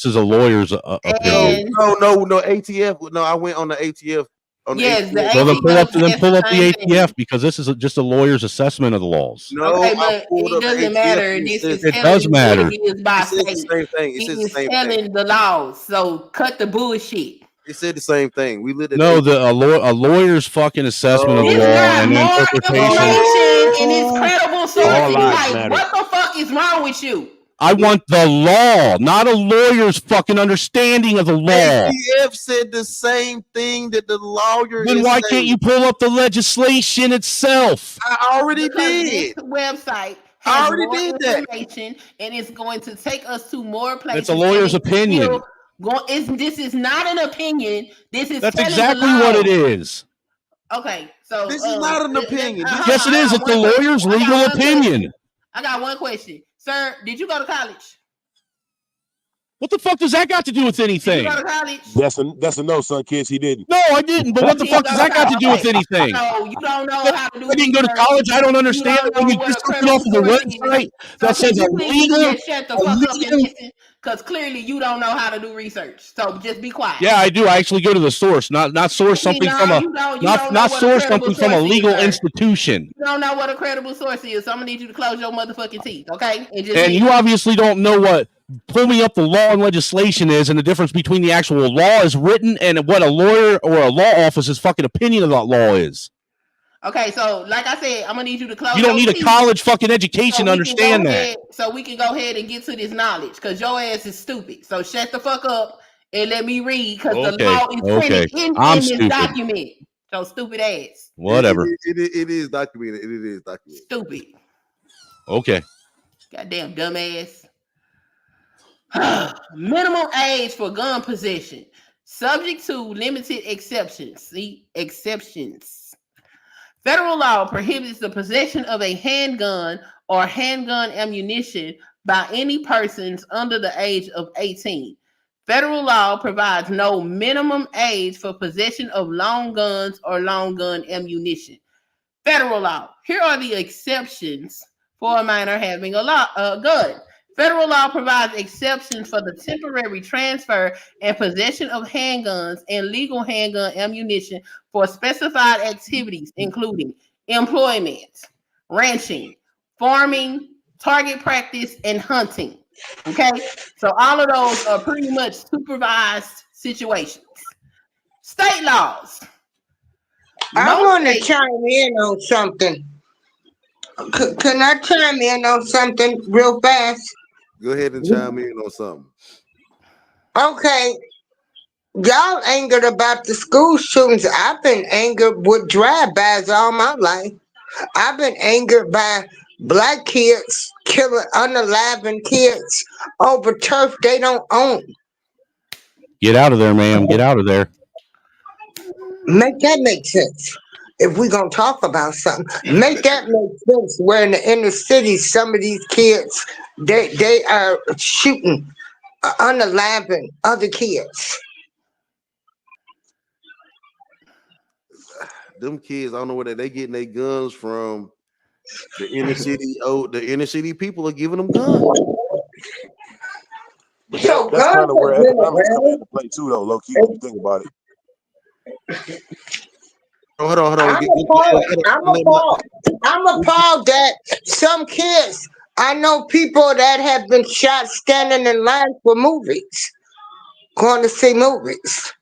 is a lawyer's opinion. No, ATF. No, I went on the ATF On Yes, the ATF. Well, then ATF pull says up the the same thing. ATF because this is just a lawyer's assessment of the laws. No, Okay, I but pulled it up the doesn't ATF matter. and This is It telling does you matter. what it is by It says the state. same thing. It It says the is same thing. telling the laws. So cut the bullshit. It said the same thing. We lived at No, ATF. a lawyer's fucking assessment of the This law got and more interpretation. information in its credible All sources. lives Like, matter. what the fuck is wrong with you? I want the law, not a lawyer's fucking understanding of the law. ATF said the same thing that the lawyer Then is why saying. can't you pull up the legislation itself? I already Because did. this website I has already more did that. information and it's going to take us to more places. It's a lawyer's and it's opinion. still this is not an opinion. This is That's telling exactly the law. what it is. Okay, so This is not an opinion. Yes, it is. It's the lawyer's legal opinion. I got one question, sir. Did you go to college? What the fuck does that got to do with Did anything? you go to college? That's a no, son, kids. He didn't. No, I didn't. But what the fuck does that got to do with anything? So you don't know how to do. I didn't go to research. college. I don't understand You it. When don't you know just what a something off of the credible source is. website So that says can you please illegal. just shut the fuck up and listen? Because clearly you don't know how to do research. So just be quiet. Yeah, I do. I actually go to the source, not source something from a not source something from a legal institution. You don't know what a credible source is, so I'm gonna need you to close your motherfucking teeth, okay? And you obviously don't know what pull me up the law and legislation is, and the difference between the actual law is written and what a lawyer or a law office's fucking opinion of that law is. Okay, so like I said, I'm gonna need you to close. You don't your need a teeth college fucking education to understand that. So we can go ahead and get to this knowledge, because your ass is stupid. So shut the fuck up and let me read, because the law is printed in this document. So stupid ass. Whatever. It is documented. It is documented. Stupid. Okay. Goddamn dumbass. Minimum age for gun possession, subject to limited exceptions. See, exceptions. Federal law prohibits the possession of a handgun or handgun ammunition by any persons under the age of 18. Federal law provides no minimum age for possession of long guns or long gun ammunition. Federal law. Here are the exceptions for a minor having a gun. Federal law provides exceptions for the temporary transfer and possession of handguns and legal handgun ammunition for specified activities, including employment, ranching, farming, target practice, and hunting. Okay, so all of those are pretty much supervised situations. State laws. I want to chime in on something. Can I chime in on something real fast? Go ahead and chime in on something. Okay. Y'all angered about the school shootings. I've been angered with drive-bys all my life. I've been angered by black kids killing unalive kids over turf they don't own. Get out of there, ma'am. Get out of there. Make that make sense. If we're going to talk about something, make that make sense. Where in the inner cities, some of these kids, they are shooting unaliving other kids. Them kids, I don't know where they getting their guns from. The inner city, the inner city people are giving them guns. But that's kind of where economics come into play too, though. Low key, when you think about it. Hold on. I'm appalled that some kids, I know people that have been shot standing in line for movies, going to see movies.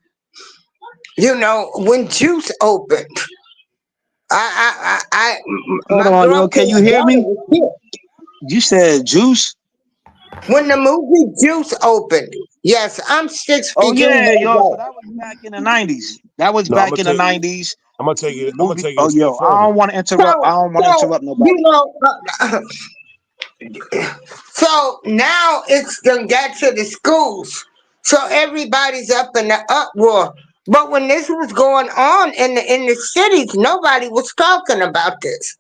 You know, when Juice opened, Hold on, yo, can you hear me? You said Juice? When the movie Juice opened, yes, I'm 6 feet. Oh yeah, yo, so that was back in the 90s. That was back in the 90s. I'm gonna take it. Oh, yo, I don't want to interrupt. I don't want to interrupt nobody. You know, so now it's done got to the schools. So everybody's up in the uproar. But when this was going on in the cities, nobody was talking about this.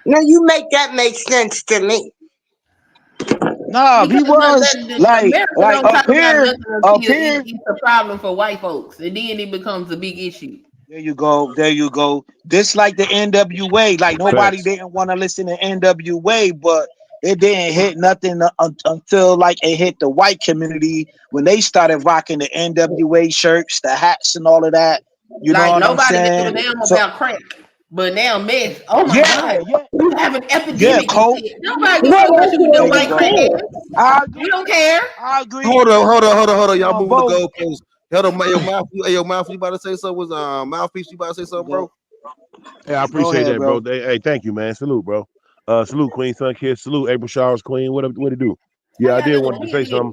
Now you make that make sense to me. No, he was like up here. It's a problem for white folks, and then it becomes a big issue. There you go. This like the NWA. Like nobody didn't want to listen to NWA, but It didn't hit nothing until like it hit the white community when they started rocking the NWA shirts, the hats, and all of that. You know Like what I'm nobody gave a saying? damn So about crack, but now meth. Oh my yeah, god, yeah, we have an yeah, epidemic and Coke. shit. Nobody give a Yeah, fuck that's what you with them what There you white I'm go. crack saying. ass. I We agree. don't care. I agree. Hold on. Y'all moving the Bo, goalposts. Hold on, your mouth. Hey, your mouth. You about to say something? Was mouthpiece? You about to say something, bro? go, Hey, I go appreciate ahead, that, bro. bro. Hey, thank you, man. Salute, bro. Salute, Queen Sun Kid. Salute, April Showers Queen. What it do? How Yeah, I y'all did doing? want When to y'all say get it?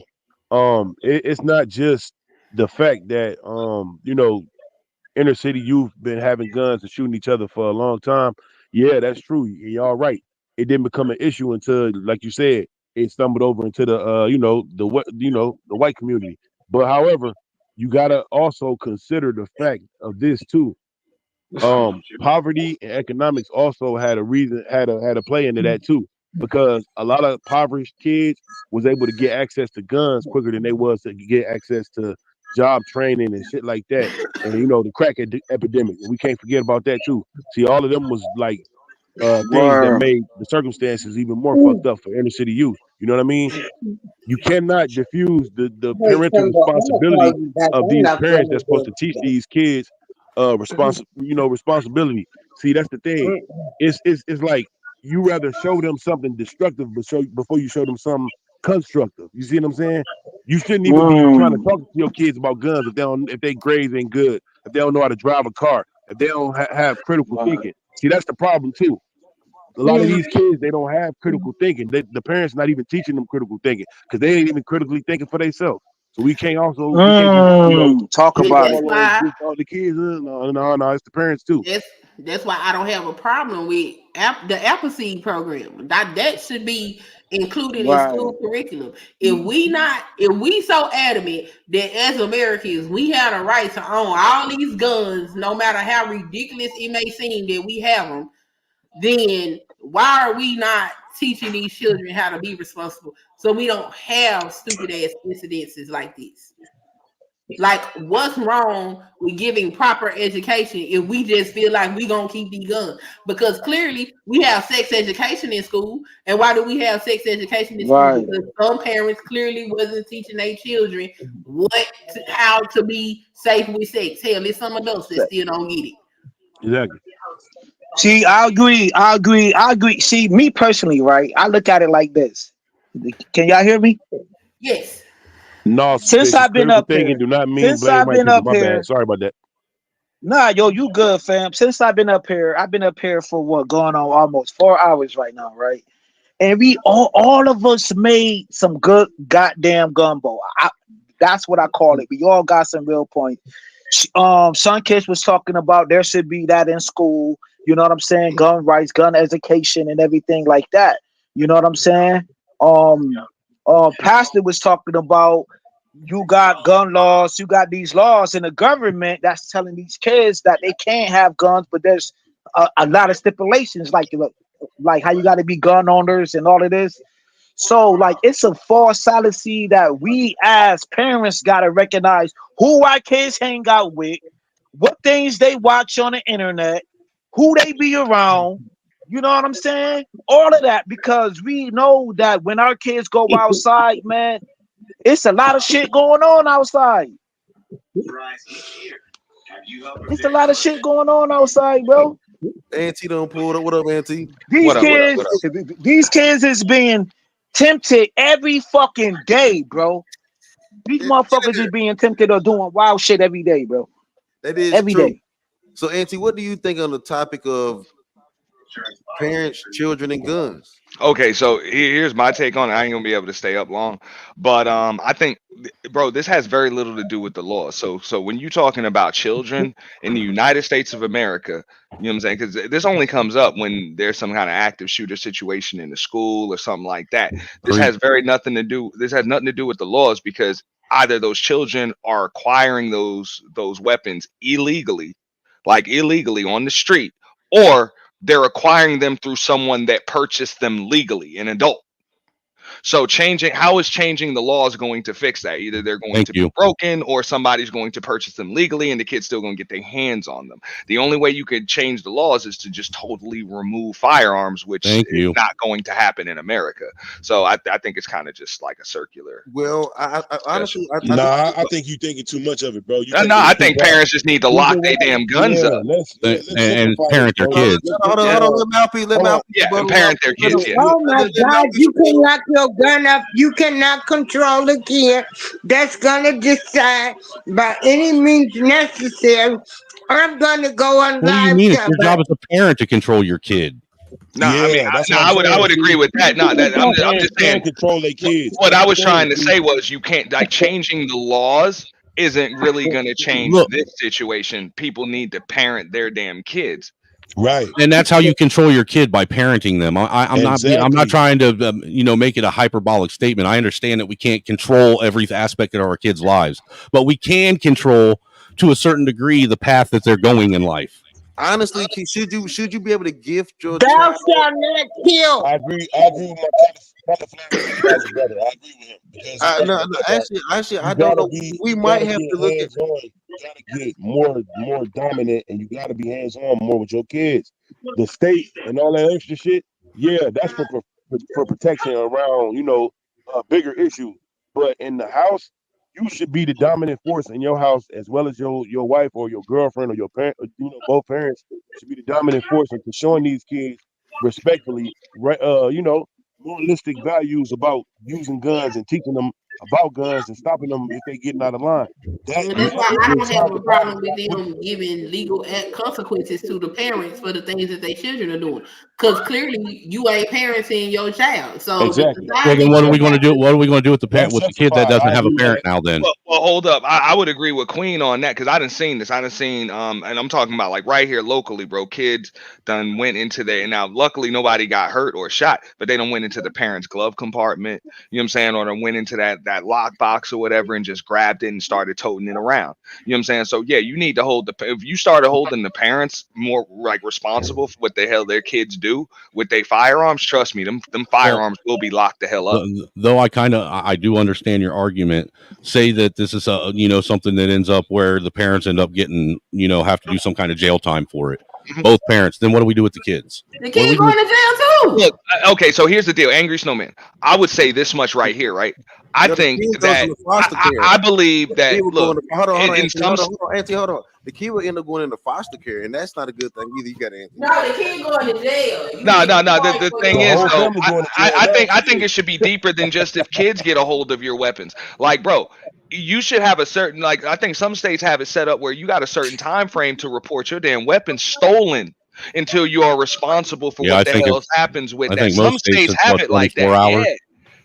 something. It's not just the fact that inner city youth been having guns and shooting each other for a long time. Yeah, that's true. Y'all right. It didn't become an issue until, like you said, it stumbled over into the the white community. But however, you gotta also consider the fact of this too. Poverty and economics also had a play into that too, because a lot of impoverished kids was able to get access to guns quicker than they was to get access to job training and shit like that. And the crack epidemic, we can't forget about that too. See, all of them was like things that Word. made the circumstances even more fucked up for inner city youth. You know what I mean? You cannot diffuse the Hey, parental Kimbo, I'm gonna responsibility call you back. of I'm these not parents feeling that's supposed to good teach today. these kids responsibility. See, that's the thing. It's like you rather show them something destructive before you show them something constructive. You see what I'm saying? You shouldn't even be trying to talk to your kids about guns if they grades ain't good, if they don't know how to drive a car, if they don't have critical thinking. See, that's the problem too. A lot of these kids, they don't have critical thinking. The parents not even teaching them critical thinking because they ain't even critically thinking for themselves. So we can't just Talk put it about That's it. all on why. just all the kids. No, it's the parents too. That's that's why I don't have a problem with the Appleseed program. That should be included in Right. school curriculum. If we so adamant that as Americans we have the right to own all these guns, no matter how ridiculous it may seem that we have them, then why are we not teaching these children how to be responsible so we don't have stupid ass incidences like this? Like, what's wrong with giving proper education if we just feel like we gonna keep these guns? Because clearly we have sex education in school. And why do we have sex education in school? Right. Because some parents clearly wasn't teaching their children how to be safe with sex. Hell, there's some adults that still don't get it. Exactly. See, I agree. I agree. I agree. See, me personally, right? I look at it like this. Can y'all hear me? Yes. No, Since suspicious. I've been Critical up thinking here, do not mean since blame I've white been people. up My bad. here, Sorry about that. nah, yo, you good, fam. Since I've been up here for what going on almost 4 hours right now, right? And we all of us made some good goddamn gumbo. That's what I call it. We all got some real points. Sunkiss was talking about there should be that in school. You know what I'm saying? Gun rights, gun education, and everything like that. You know what I'm saying? Um, Pastor was talking about you got gun laws, you got these laws in the government that's telling these kids that they can't have guns, but there's a lot of stipulations, like how you got to be gun owners and all of this. So, like, it's a false fallacy that we as parents gotta recognize who our kids hang out with, what things they watch on the internet, who they be around. You know what I'm saying? All of that, because we know that when our kids go outside, man, it's a lot of shit going on outside. It's a lot of shit going on outside, bro. Auntie done pulled up. What up, Auntie? These What up? What up? kids, What up? these kids is being tempted every fucking day, bro. These Get in motherfuckers is there. being tempted or doing wild shit every day, bro. That is Every true. day. So, Auntie, what do you think on the topic of parents, children, and guns? Okay, so here's my take on it. I ain't gonna be able to stay up long, but I think, bro, this has very little to do with the law. So when you're talking about children in the United States of America, you know what I'm saying? Because this only comes up when there's some kind of active shooter situation in the school or something like that. This Agreed. has very nothing to do. This has nothing to do with the laws because either those children are acquiring those weapons illegally, like illegally on the street, or they're acquiring them through someone that purchased them legally, an adult. So how is changing the laws going to fix that? Either they're going to be broken or somebody's going to purchase them legally and the kid's still going to get their hands on them. The only way you could change the laws is to just totally remove firearms, which is not going to happen in America. So I think it's kind of just like a circular. Well, I honestly, I think you're thinking too much of it, bro. I think parents just need to lock their damn guns up and parent their kids. Hold on, let Mouthpiece, and parent their kids. Yeah. Oh my God, you can lock your gun up. You cannot control the kid. That's gonna decide by any means necessary. I'm gonna go on What do you live. mean? It's your job as a parent to control your kid. No, I mean, I would agree with that. No, that I'm just saying control their kids. What I was trying to say was you can't changing the laws isn't really going to change this situation. People need to parent their damn kids. Right, and that's how you control your kid, by parenting them. I'm not trying to make it a hyperbolic statement. I understand that we can't control every aspect of our kids' lives, but we can control to a certain degree the path that they're going in life. Honestly, should you be able to gift your Thou child? shalt not kill. I agree with my brother. I agree with him. Actually, I don't know. We might have to look at. You gotta get more dominant, and you gotta be hands on more with your kids. The state and all that extra shit. Yeah, that's for protection around a bigger issue. But in the house, you should be the dominant force in your house, as well as your wife or your girlfriend or your parent. Both parents should be the dominant force into showing these kids respectfully, moralistic values about using guns and teaching them about guns and stopping them if they getting out of line. That's why I don't have a problem with them giving legal consequences to the parents for the things that their children are doing. Because clearly you ain't parenting your child. So exactly. Well, then what are we going to do? What are we going to do with the parent, with the kid that doesn't have a parent now? Then well, hold up. I would agree with Queen on that, because I done seen this. I done seen and I'm talking about like right here locally, bro. Kids done went into there. Now, luckily nobody got hurt or shot, but they done went into the parents' glove compartment. You know what I'm saying? Or they went into that lock box or whatever and just grabbed it and started toting it around. You know what I'm saying? So yeah, you need to hold if you started holding the parents more like responsible for what the hell their kids do with their firearms, trust me, them firearms will be locked the hell up. Though I do understand your argument. Say that this is something that ends up where the parents end up getting have to do some kind of jail time for it. Both parents. Then what do we do with the kids? The kids going to jail too. Look, okay, so here's the deal, Angry Snowman. I would say this much right here, right? I think that I believe that. Look, hold on, Auntie, hold on. The kid will end up going into foster care, and that's not a good thing either. You got to answer. No, the kid going to jail. No. The thing is, though, I think it should be deeper than just if kids get a hold of your weapons. Like, bro, you should have a certain I think some states have it set up where you got a certain time frame to report your damn weapons stolen until you are responsible for what the hell happens with that. Some states have it like that. Hours.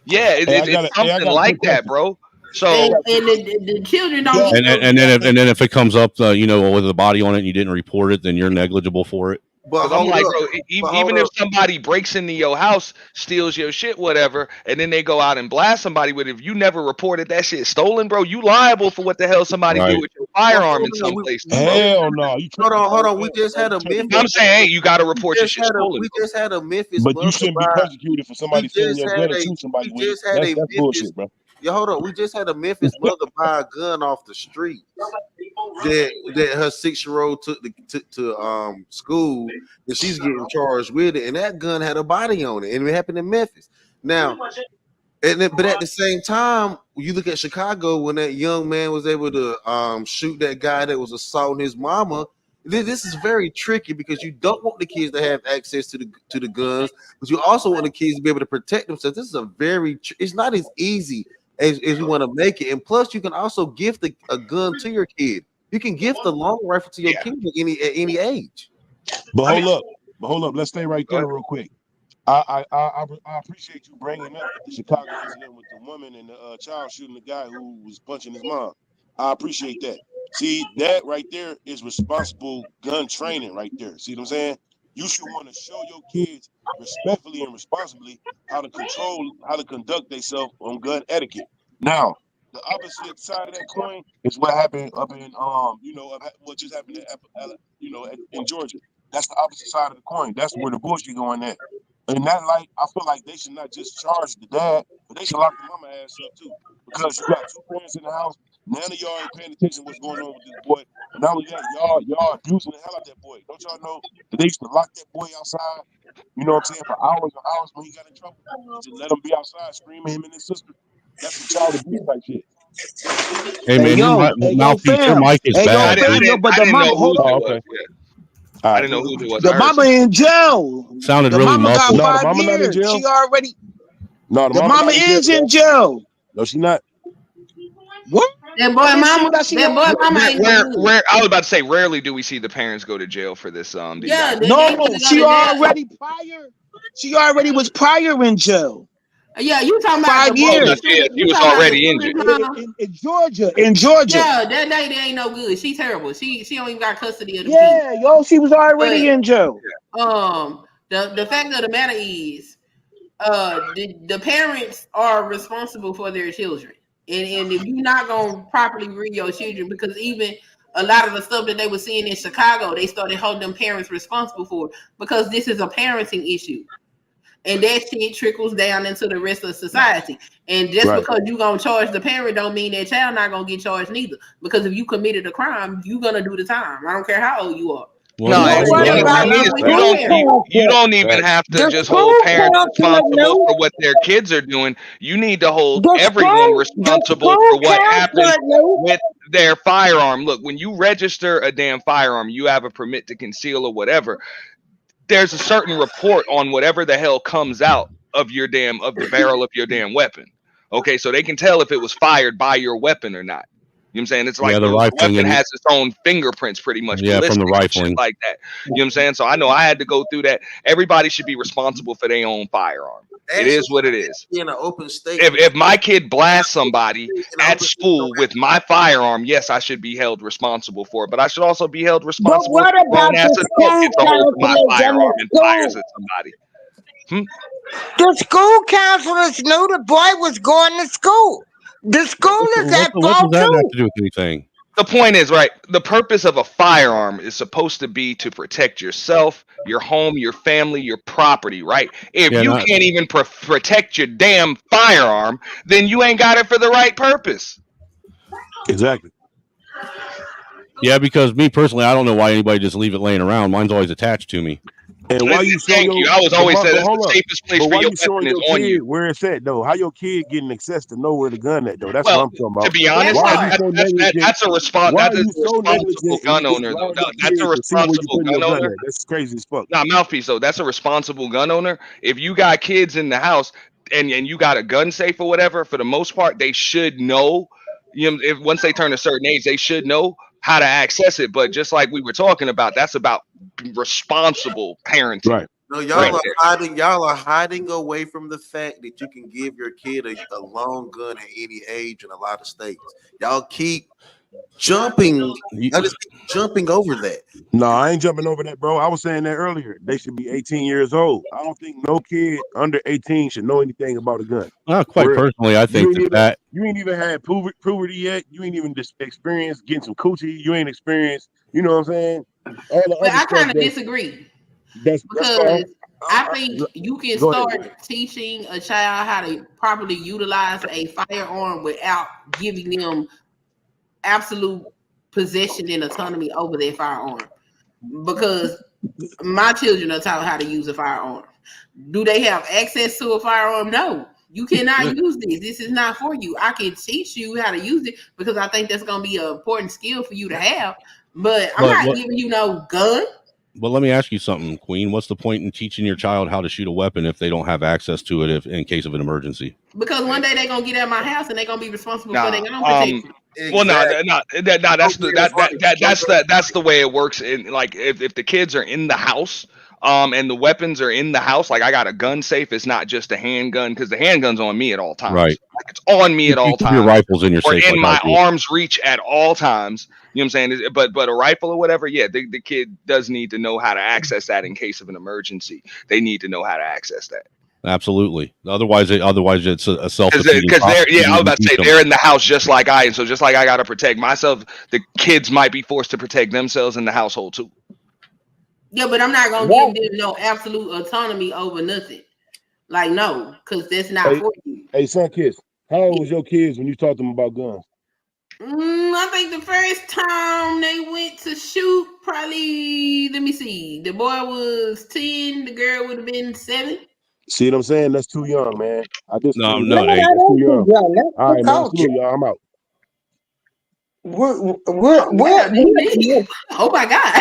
Yeah, it's something like that, bro. So and the children don't. And then if it comes up, with the body on it and you didn't report it, then you're negligible for it. But I'm like, bro, even if somebody breaks into your house, steals your shit, whatever, and then they go out and blast somebody with it, if you never reported that shit stolen, bro, you liable for what the hell somebody do with your firearm in some place. Hell no. Hold on. We just had a Memphis. I'm saying, hey, you got to report your shit stolen. We just had a Memphis. But you shouldn't be persecuted for somebody stealing your gun and shoot somebody with it. That's bullshit, bro. Yeah, hold on. We just had a Memphis mother buy a gun off the street that her 6-year-old took to school, and she's getting charged with it. And that gun had a body on it, and it happened in Memphis. Now, but at the same time, you look at Chicago when that young man was able to shoot that guy that was assaulting his mama. This is very tricky because you don't want the kids to have access to the guns, but you also want the kids to be able to protect themselves. This is it's not as easy as you want to make it. And plus, you can also gift a gun to your kid. You can gift a long rifle to your kid at any age. But hold up. Let's stay right there real quick. I appreciate you bringing up the Chicago incident with the woman and the child shooting the guy who was punching his mom. I appreciate that. See, that right there is responsible gun training right there. See what I'm saying? You should want to show your kids respectfully and responsibly how to conduct themselves on gun etiquette. Now, the opposite side of that coin is what happened up in what just happened in Georgia. That's the opposite side of the coin. That's where the bullshit going at. And that, like, I feel like they should not just charge the dad, but they should lock the mama ass up too. Because you got two parents in the house. None of y'all ain't paying attention to what's going on with this boy. And not only that, y'all abusing the hell out of that boy. Don't y'all know that they used to lock that boy outside, you know what I'm saying, for hours and hours when he got in trouble? And just let him be outside screaming, him and his sister. That's some child abuse type shit. Hey Hey man, yo, hey yo, mouthpiece, your fam. mic is Hey yo, bad, fam. dude. Yo, but I the didn't mama, know whose hold it on. was. Okay. Yeah. I didn't know whose it was. The mama in jail. Sounded The really mama got muffled. No, the 5 mama not in years. jail. She already. No, the The mama mama not in jail. is in jail. No, she not. What? That boy I didn't see mama, that she that boy mama ain't no good. Where I was about to say, rarely do we see the parents go to jail for this. These Yeah, acts. they No, need to go she to jail. already prior. She already was prior in jail. Yeah, you talking about 5 the boy? Oh no, years she You was talking about the already injured. children's mama? in Georgia. In Georgia. Yeah, that lady ain't no good. She terrible. She don't even got custody of the kids. Yeah, yo, she was already But in jail. the fact of the matter is, the parents are responsible for their children, and if you're not gonna properly read your children, because even a lot of the stuff that they were seeing in Chicago, they started holding them parents responsible for, because this is a parenting issue. And that shit trickles down into the rest of society. And just Right. because you gonna charge the parent don't mean that child not gonna get charged neither. Because if you committed a crime, you gonna do the time. I don't care how old you are. Well, No, But and what the about thing the is, school you counselor? don't even have to The just hold school parents counselor responsible knew. for what their kids are doing. You need to hold The everyone responsible school for what happens counselor knew. with their firearm. Look, when you register a damn firearm, you have a permit to conceal or whatever. There's a certain report on whatever the hell comes out of the barrel of your damn weapon. Okay, so they can tell if it was fired by your weapon or not. You know what I'm saying? It's like yeah, the the rifling weapon and has its own fingerprints, pretty much, yeah, from the ballistics and shit rifling. like that. You know what I'm saying? So I know I had to go through that. Everybody should be responsible for their own firearm. It is what it is. In an open state. If my kid blasts somebody at school with my firearm, yes, I should be held responsible for it. But I should also be held But responsible what if a grown about ass the adult school gets a hold of my counselors in firearm the and fires school? at somebody. The school counselors knew the boy was going to school. The school is at What does fault that have too. to do with anything? The point is, right, the purpose of a firearm is supposed to be to protect yourself, your home, your family, your property, right? If Yeah, you not can't even protect your damn firearm, then you ain't got it for the right purpose. Exactly. yeah, because me personally, I don't know why anybody just leave it laying around. Mine's always attached to me. And why you show Thank your? you. I was always said But that's hold the up. safest place But for why your you weapon showing is your on kid you. where it's at though? How your kid getting access to know where the gun at though? That's what Well, I'm talking to about. be honest, Why are you so negligent? that's a Why that are is you a so responsible negligent and gun you just owner though. allowing your That's a kids to see where you responsible putting gun your gun owner. at? That's crazy as fuck. Nah, mouthpiece though. That's a responsible gun owner. If you got kids in the house and you got a gun safe or whatever, for the most part, they should know. You know, if once they turn a certain age, they should know how to access it. But just like we were talking about, that's about responsible parenting. Right. No, y'all are hiding away from the fact that you can give your kid a long gun at any age in a lot of states. Y'all keep jumping. Y'all just keep jumping over that. No, I ain't jumping over that, bro. I was saying that earlier. They should be 18 years old. I don't think no kid under 18 should know anything about a gun. Quite personally, I think You ain't even had puberty yet. You ain't even experienced getting some coochie. You ain't experienced, you know what I'm saying? All the But other I stuff kind of disagree, that's fine. because I think you can Go ahead. start teaching a child how to properly utilize a firearm without giving them absolute possession and autonomy over their firearm. Because my children are taught how to use a firearm. Do they have access to a firearm? No. You cannot use this. This is not for you. I can teach you how to use it because I think that's going to be an important skill for you to have. But I'm not giving you no gun. But let me ask you something, Queen. What's the point in teaching your child how to shoot a weapon if they don't have access to it in case of an emergency? Because one day they're going to get out of my house and they're going to be responsible for their own protection. Well, that's the way it works. In like, if the kids are in the house, and the weapons are in the house, like I got a gun safe. It's not just a handgun, because the handgun's on me at all times. Right. Like it's on me at all Keep times. your rifles in your or safe, in like my arm's reach at all times. You know what I'm saying? But a rifle or whatever, yeah, the kid does need to know how to access that in case of an emergency. They need to know how to access that. Absolutely. Otherwise it's a self-defeating. Because I was about to say they're in the house just like I am. So just like I got to protect myself, the kids might be forced to protect themselves in the household too. Yeah, but I'm not gonna Right. give them no absolute autonomy over nothing. Like, no, because that's not Hey, for you. hey, son, kids. How old was your kids when you taught them about guns? I think the first time they went to shoot, probably, let me see, the boy was 10, the girl would have been 7. See what I'm saying? That's too young, man. I No, disagree with No, no, that. they. that That's too ain't too young. young. That's All the right, man. culture. Salute, y'all. I'm out. Oh, yeah, oh my God.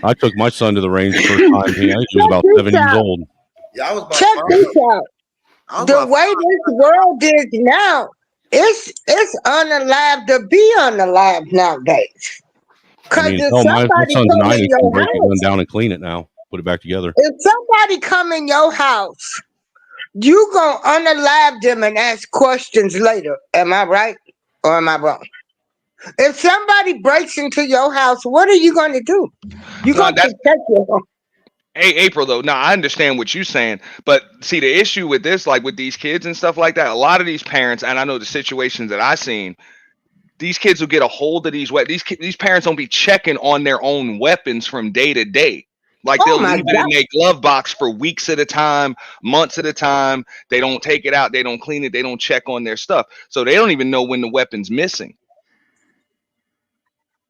I took my son to the range the first time. I think he was Check about this 7 years out. old. Yeah, I was about Check 5. this out. I was The about 5. way this world is now, it's unalive to be unalive nowadays. I Cause mean, if hell, my somebody son's come 9 in and can your break a gun house, down and clean it now, put it back together. if somebody come in your house, you gonna unalive them and ask questions later. Am I right or am I wrong? If somebody breaks into your house, what are you gonna do? You No, gonna that's protect your home. Hey, April, though. Now, I understand what you're saying, but see, the issue with this, like with these kids and stuff like that, a lot of these parents, and I know the situations that I've seen, these kids will get a hold of these weapons. These parents don't be checking on their own weapons from day to day. Like Oh they'll my leave it in God. their glove box for weeks at a time, months at a time. They don't take it out. They don't clean it. They don't check on their stuff. So they don't even know when the weapon's missing.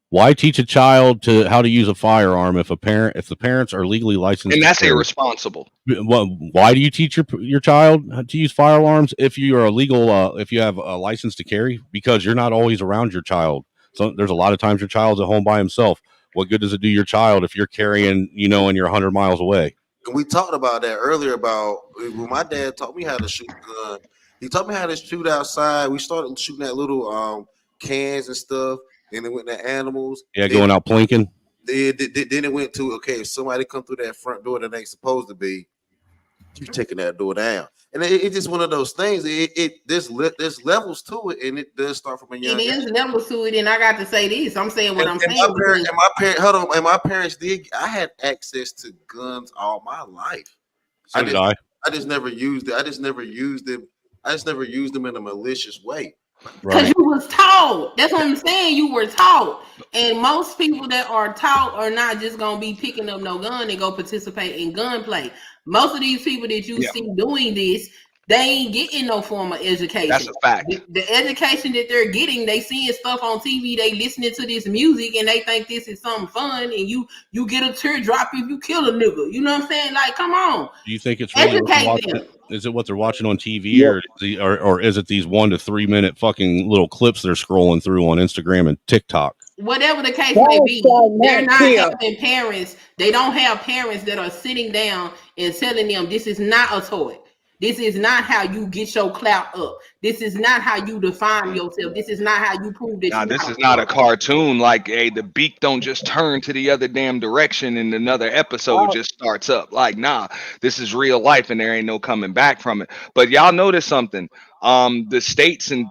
Why teach a child to how to use a firearm if the parents are legally licensed And to that's carry? irresponsible. Why do you teach your child to use firearms if you are a legal if you have a license to carry? Because you're not always around your child. So there's a lot of times your child's at home by himself. What good does it do your child if you're carrying, and you're 100 miles away? And we talked about that earlier about when my dad taught me how to shoot a gun. He taught me how to shoot outside. We started shooting at little cans and stuff. Then it went to animals. Yeah, going out plinking. Then it went to, okay, if somebody come through that front door that ain't supposed to be, you taking that door down. And it's just one of those things. There's levels to it, and it does start from a young It age. is levels to it, and I got to say this. I'm saying what I'm And saying my parents, hold on, and my parents did. I had access to guns all my life. So did I. I just never used it. I just never used them. I just never used them in a malicious way. because Right. you was taught. That's what I'm saying. You were taught, and most people that are taught are not just gonna be picking up no gun and go participate in gunplay. Most of these people that you Yeah, see doing this, they ain't getting no form of that's education. a fact. The education that they're getting, they seeing stuff on TV, they listening to this music, and they think this is something fun. And you get a teardrop if you kill a nigga. You know what I'm saying? Like, come on, Do you think it's really what they're educate watching? them. Is it what they're watching on TV, Yep. or is it these 1 to 3 minute fucking little clips they're scrolling through on Instagram and TikTok? Whatever the case may That's be, they're not not kill. having parents. They don't have parents that are sitting down and telling them this is not a toy. This is not how you get your clout up. This is not how you define yourself. This is not how you prove that Nah, you're this not is a not a killer. cartoon. Like, hey, the beak don't just turn to the other damn direction and another episode Oh, just starts up. Like, nah, this is real life and there ain't no coming back from it. But y'all notice something. The states and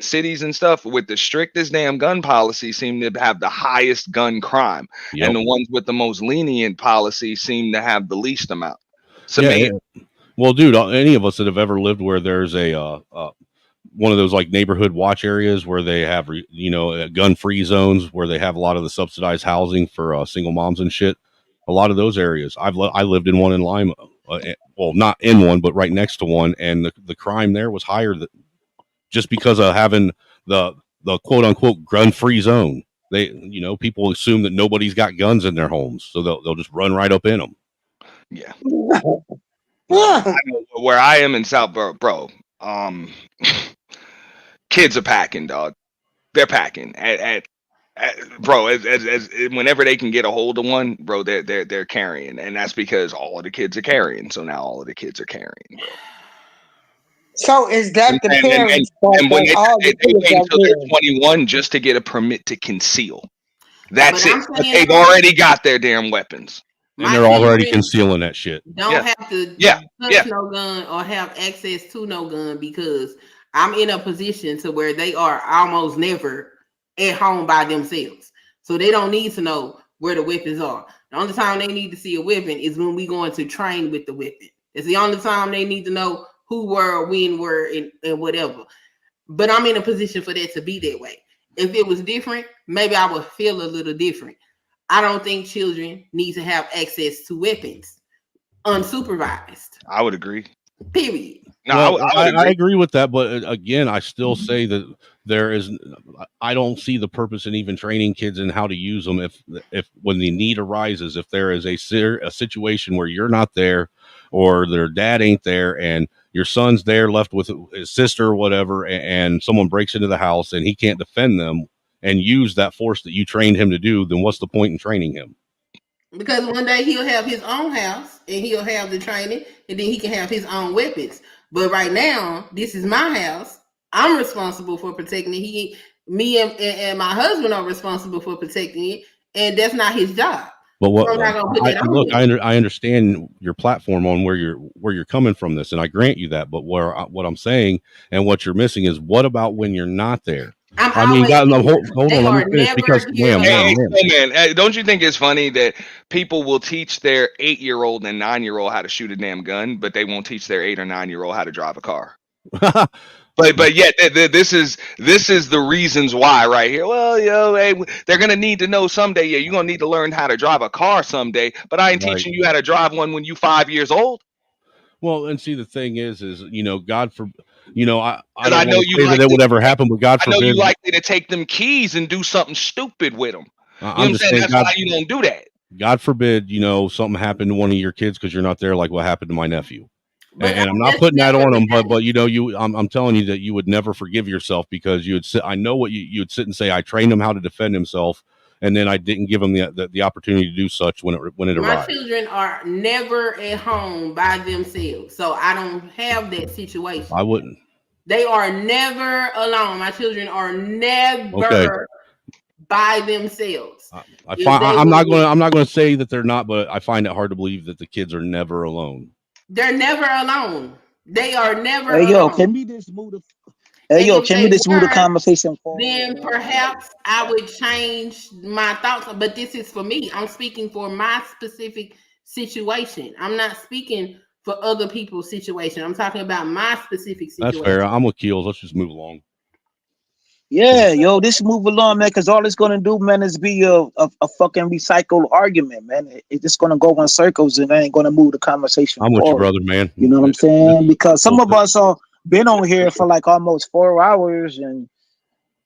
cities and stuff with the strictest damn gun policy seem to have the highest gun crime, and Yep. the ones with the most lenient policy seem to have the least amount. It's Yeah. amazing. Well, dude, any of us that have ever lived where there's a one of those like neighborhood watch areas where they have gun free zones where they have a lot of the subsidized housing for single moms and shit. A lot of those areas. I lived in one in Lima. Well, not in one, but right next to one, and the crime there was higher just because of having the quote unquote gun free zone. They people assume that nobody's got guns in their homes, so they'll just run right up in them. Yeah. yeah. I know where I am in South bro. Um, kids are packing, dog. They're packing bro. As whenever they can get a hold of one, bro, they're carrying, and that's because all of the kids are carrying. So now all of the kids are carrying, bro. So is that the And parents' fault and when that all they the kids wait are until they're getting? 21 just to get a permit to conceal. But That's it. I'm But saying they've already got their damn weapons. And my they're already children concealing that shit. don't Yeah, have to yeah, touch yeah. no gun or have access to no gun because I'm in a position to where they are almost never at home by themselves. So they don't need to know where the weapons are. The only time they need to see a weapon is when we going to train with the weapon. It's the only time they need to know who were, when were, and whatever. But I'm in a position for that to be that way. If it was different, maybe I would feel a little different. I don't think children need to have access to weapons unsupervised. I would agree. Period. No, Well, I would I agree. agree with that, but again, I still say that there is. I don't see the purpose in even training kids in how to use them if when the need arises, if there is a situation where you're not there, or their dad ain't there, and your son's there left with his sister or whatever, and someone breaks into the house and he can't defend them and use that force that you trained him to do, then what's the point in training him? Because one day he'll have his own house and he'll have the training, and then he can have his own weapons. But right now, this is my house. I'm responsible for protecting it. Me and my husband are responsible for protecting it, and that's not his job. But what So I'm not gonna put that on him. I understand your platform on where you're coming from this, and I grant you that. But what I'm saying and what you're missing is, what about when you're not there? I mean, hold on, let me finish, because man, don't you think it's funny that people will teach their 8-year-old and 9-year-old how to shoot a damn gun, but they won't teach their 8 or 9-year-old how to drive a car? But yet this is the reasons why right here. Well, hey, they're gonna need to know someday. Yeah, you're gonna need to learn how to drive a car someday. But I ain't teaching you how to drive one when you 5 years old. Well, and see, the thing is God for I don't know want to you say like that it would ever happen, but God forbid. I know you likely to take them keys and do something stupid with them. You know what I'm saying? That's why you don't do that. God forbid, something happened to one of your kids because you're not there, like what happened to my nephew. And I'm not putting that on him, but I'm telling you that you would never forgive yourself, because you would sit. I know what you would sit and say. I trained him how to defend himself, and then I didn't give him the opportunity to do such when it arrived. My children are never at home by themselves, so I don't have that situation. I wouldn't. They are never alone. My children are never by themselves. I'm not going to say that they're not, but I find it hard to believe that the kids are never alone. They're never alone. They are never alone. Yo, can we just move the conversation forward? Then perhaps I would change my thoughts. But this is for me. I'm speaking for my specific situation. I'm not speaking for other people's situation. I'm talking about my specific situation. That's fair. I'm with Keels. Let's just move along. Yeah, this move along, man, because all it's gonna do, man, is be a fucking recycled argument, man. It's just gonna go in circles and ain't gonna move the conversation. I'm with you, brother, man. You know what I'm saying? Because some of us are been on here for like almost 4 hours, and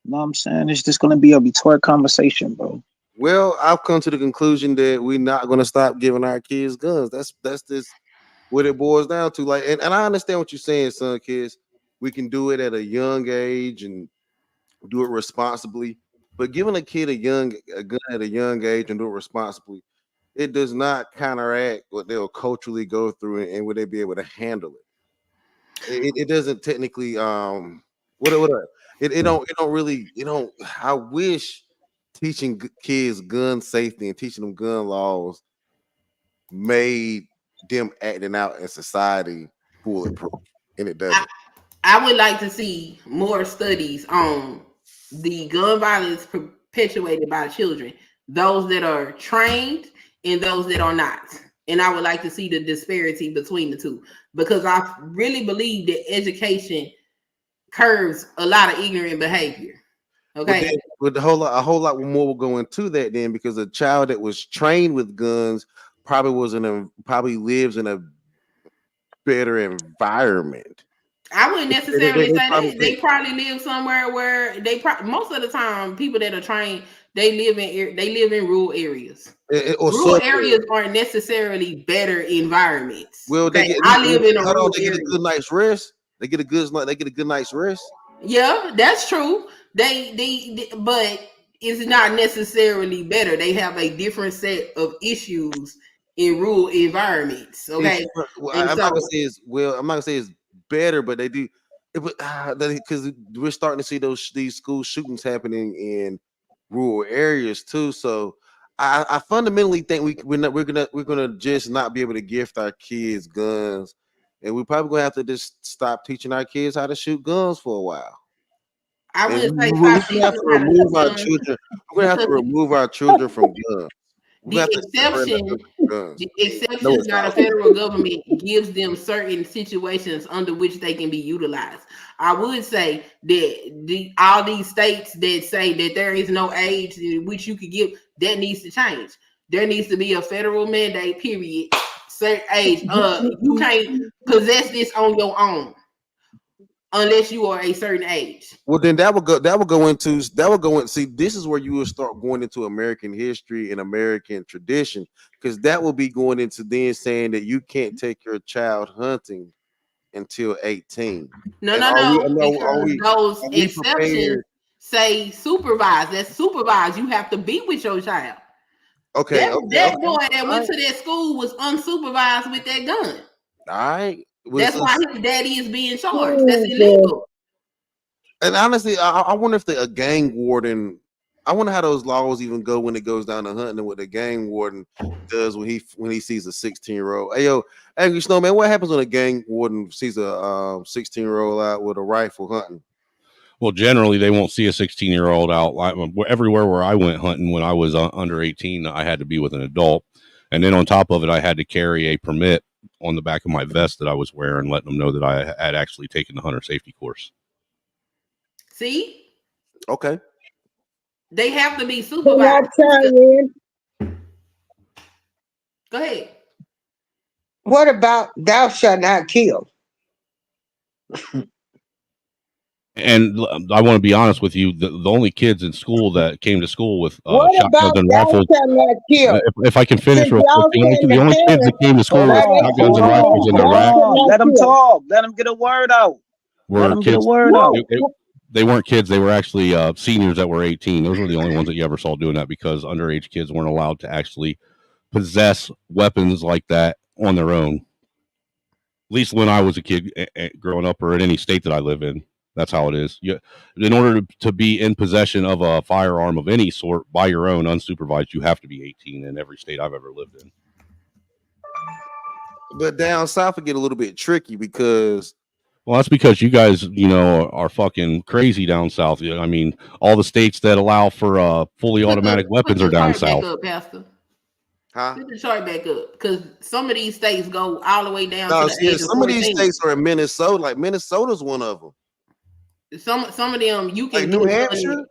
you know what I'm saying? It's just gonna be a retort conversation, bro. Well, I've come to the conclusion that we're not gonna stop giving our kids guns. That's just what it boils down to. Like, and I understand what you're saying, son, kids. We can do it at a young age and do it responsibly, but giving a kid a gun at a young age and do it responsibly, it does not counteract what they'll culturally go through, and would they be able to handle it? It doesn't technically it don't really I wish teaching kids gun safety and teaching them gun laws made them acting out in society bulletproof, and it doesn't. I would like to see more studies on the gun violence perpetuated by children, those that are trained and those that are not. And I would like to see the disparity between the two, because I really believe that education curbs a lot of ignorant behavior. Okay. But a whole lot more will go into that then, because a child that was trained with guns probably lives in a better environment. I wouldn't necessarily say that. They probably live somewhere where most of the time people that are trained, they live in rural areas. Rural areas aren't necessarily better environments. Well, I live in a rural area. They get a good night's rest. They get a good night's rest. Yeah, that's true. They but it's not necessarily better. They have a different set of issues in rural environments. Okay. I'm not gonna say it's better, but they do, because we're starting to see these school shootings happening in rural areas too. So I fundamentally think we're gonna just not be able to gift our kids guns, and we're probably gonna have to just stop teaching our kids how to shoot guns for a while. I would say we're gonna have to remove our children. We're gonna have to remove our children from guns. We have to separate guns. The exceptions by the federal government gives them certain situations under which they can be utilized. I would say that all these states that say that there is no age in which you could give, that needs to change. There needs to be a federal mandate, period. Certain age. You can't possess this on your own unless you are a certain age. Well, then that would go into see, this is where you will start going into American history and American tradition, because that will be going into then saying that you can't take your child hunting until 18. No. Because those exceptions say supervised. That's supervised. You have to be with your child. Okay. That boy that went to that school was unsupervised with that gun. All right. That's why his daddy is being charged. That's illegal. And honestly, I wonder if a gang warden. I wonder how those laws even go when it goes down to hunting, and what the gang warden does when he sees a 16-year-old. Hey yo, Angry Snowman, what happens when a gang warden sees a 16-year-old out with a rifle hunting? Well, generally they won't see a 16-year-old out. Everywhere where I went hunting when I was under 18, I had to be with an adult, and then on top of it, I had to carry a permit on the back of my vest that I was wearing, letting them know that I had actually taken the hunter safety course. See? Okay. They have to be supervised. Go ahead. What about thou shalt not kill? And I want to be honest with you, the only kids in school that came to school with shotguns and rifles. If I can finish real quick, the only kids that came to school with shotguns and rifles in Iraq. Let them talk. Let them get a word out. Let them get a word out. They weren't kids. They were actually seniors that were 18. Those were the only ones that you ever saw doing that, because underage kids weren't allowed to actually possess weapons like that on their own. At least when I was a kid growing up, or in any state that I live in. That's how it is. In order to be in possession of a firearm of any sort by your own, unsupervised, you have to be 18 in every state I've ever lived in. But down south, it get a little bit tricky because... Well, that's because you guys, are fucking crazy down south. I mean, all the states that allow for fully automatic weapons are down south. Back up, Pastor. Put the chart back up, because some of these states go all the way down to the age of 14. Some of these states are in Minnesota. Like Minnesota's one of them. Some of them you can New Hampshire.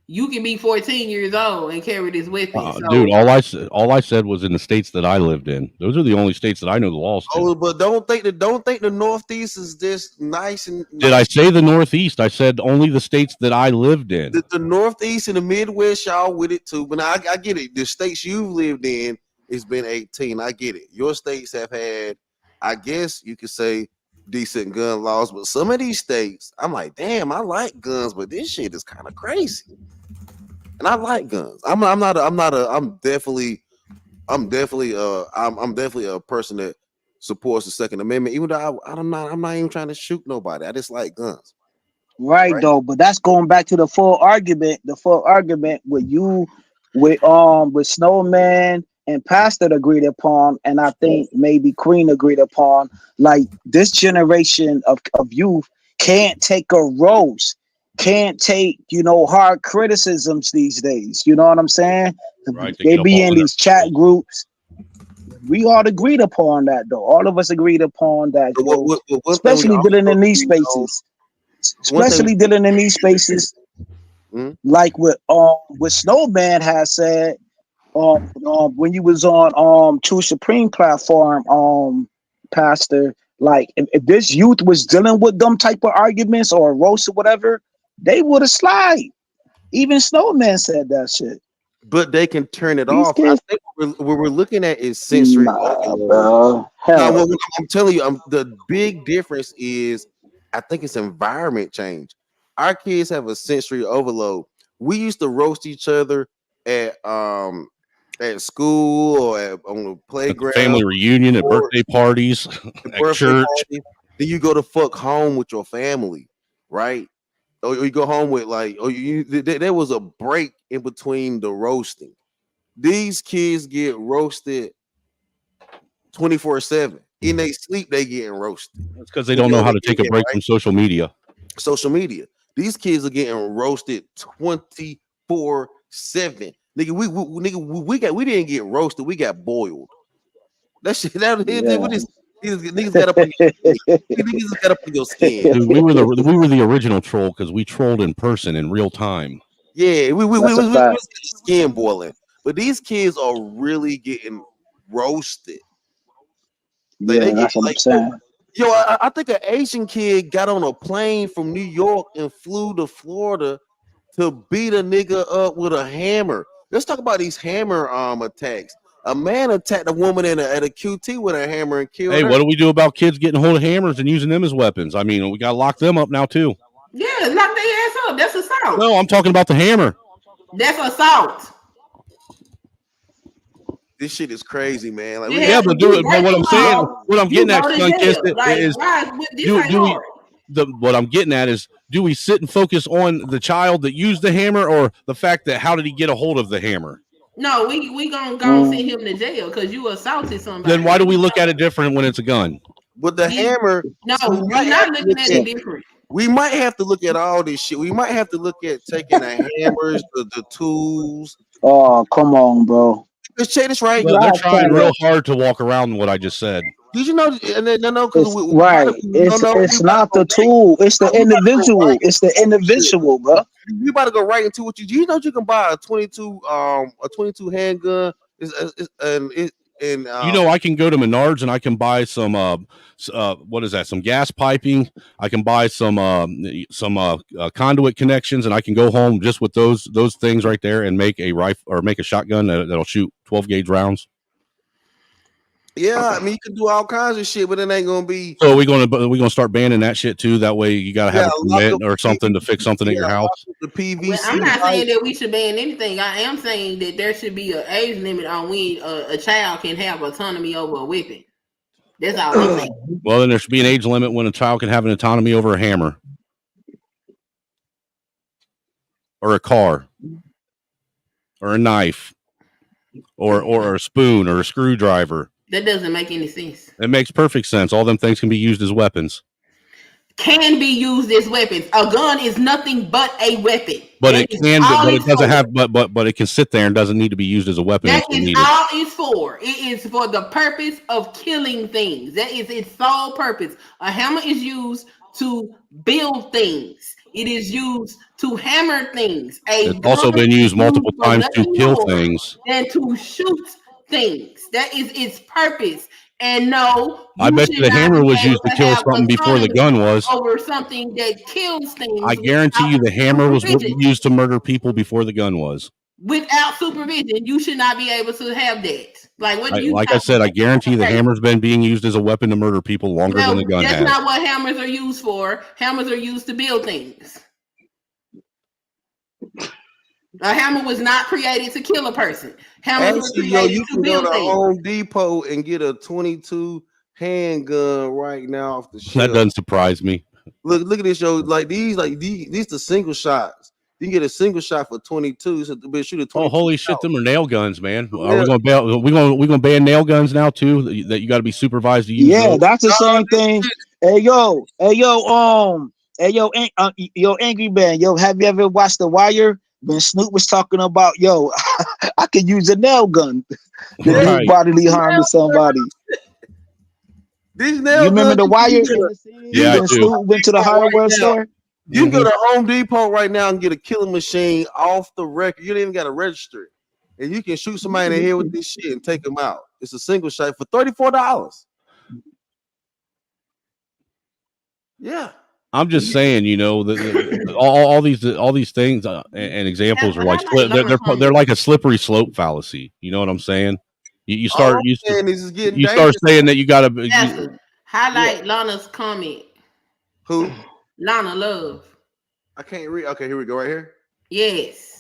You can be 14 years old and carry this weapon. Dude, all I said was in the states that I lived in. Those are the only states that I know the laws to. Oh, but don't think the Northeast is this nice and. Did I say the Northeast? I said only the states that I lived in. The Northeast and the Midwest, y'all with it too. But I get it. The states you've lived in, it's been 18. I get it. Your states have had, I guess you could say, decent gun laws, but some of these states, I'm like, damn, I like guns, but this shit is kind of crazy. And I like guns. I'm definitely a person that supports the Second Amendment, even though I'm not even trying to shoot nobody. I just like guns. Right though, but that's going back to the full argument with Snowman and Passda agreed upon, and I think maybe Queen agreed upon, like this generation of youth can't take a roast, can't take, hard criticisms these days. You know what I'm saying? Right, they be in these chat groups. We all agreed upon that, though. All of us agreed upon that, especially dealing in these spaces. Especially dealing in these spaces, like what Snowman has said. When you was on True Supreme platform, Pastor, like if this youth was dealing with them type of arguments or roast or whatever, they would have slide. Even Snowman said that shit. But they can turn it off. I think what we're looking at is sensory overload. I'm telling you, the big difference is I think it's environment change. Our kids have a sensory overload. We used to roast each other at school or on the playground, family reunion, at birthday parties, at church. Then you go to fuck home with your family, right? Or you go home with there was a break in between the roasting. These kids get roasted 24/7. In their sleep, they getting roasted. That's because they don't know how to take a break from social media. These kids are getting roasted 24/7. Nigga, we didn't get roasted. We got boiled. That shit. Niggas got up on your skin. Niggas got up on your skin. Dude, we were the original troll because we trolled in person in real time. Yeah, we skin boiling. But these kids are really getting roasted. Like, Yeah, that's what I'm saying. Yo, I think an Asian kid got on a plane from New York and flew to Florida to beat a nigga up with a hammer. Let's talk about these hammer attacks. A man attacked a woman at a QT with a hammer and killed her. Hey, what do we do about kids getting hold of hammers and using them as weapons? I mean, we got to lock them up now too. Yeah, lock their ass up. That's assault. No, I'm talking about the hammer. That's assault. This shit is crazy, man. Like, yeah, but what I'm saying, what I'm getting at, what I'm getting at is, do we sit and focus on the child that used the hammer, or the fact that how did he get a hold of the hammer? No, we gonna go send him to jail because you assaulted somebody. Then why do we look at it different when it's a gun? With the hammer, no, we're not looking at it different. We might have to look at all this shit. We might have to look at taking the hammers, the tools. Oh, come on, bro. Let's check this right. Well, they're trying real hard to walk around what I just said. Did you know? No, right. It's not the tool. It's the individual. It's the individual, bro. You about to go right into what you know. You can buy a 22 handgun. I can go to Menards and I can buy some what is that? Some gas piping. I can buy some conduit connections, and I can go home just with those things right there and make a rifle or make a shotgun that'll shoot 12 gauge rounds. Yeah, I mean you can do all kinds of shit, but it ain't gonna be. So we're gonna start banning that shit too. That way you gotta have a permit or something to fix something at your house. The PVC. Well, I'm not saying that we should ban anything. I am saying that there should be an age limit on when a child can have autonomy over a weapon. That's all I'm saying. Well, then there should be an age limit when a child can have an autonomy over a hammer or a car or a knife or a spoon or a screwdriver. That doesn't make any sense. It makes perfect sense. All them things can be used as weapons. Can be used as weapons. A gun is nothing but a weapon. But it can, but it doesn't have. But it can sit there and doesn't need to be used as a weapon. That is all it's for. It is for the purpose of killing things. That is its sole purpose. A hammer is used to build things. It is used to hammer things. It's also been used multiple times to kill things and to shoot things. That is its purpose. And no, I bet you the hammer was used to kill something before the gun was. Over something that kills things. I guarantee you the hammer was used to murder people before the gun was. Without supervision, you should not be able to have that. Like what? Like I said, I guarantee the hammer's been being used as a weapon to murder people longer than the gun has. That's not what hammers are used for. Hammers are used to build things. A hammer was not created to kill a person. Hammers were created you can go to Home Depot and get a 22 handgun right now off the shelf. That doesn't surprise me. Look at this, yo. These the single shots. You can get a single shot for 22. So shoot a 22. Oh, holy shit! Them are nail guns, man. Are we gonna ban nail guns now too? That you got to be supervised to use. Yeah, those? That's the same thing. Hey yo, Angry Man, yo, have you ever watched The Wire? When Snoop was talking about, yo, I could use a nail gun to do bodily harm to somebody. These nail you remember The Wire? Yeah, when Snoop went to the hardware store. You can go to Home Depot right now and get a killing machine off the record. You don't even got to register it, and you can shoot somebody in the head with this shit and take them out. It's a single shot for $34. Yeah. I'm just saying, all these things and examples are like they're like a slippery slope fallacy. You know what I'm saying? You start saying that you got to highlight Lana's comment. Who? Lana Love. I can't read. Okay, here we go. Right here. Yes.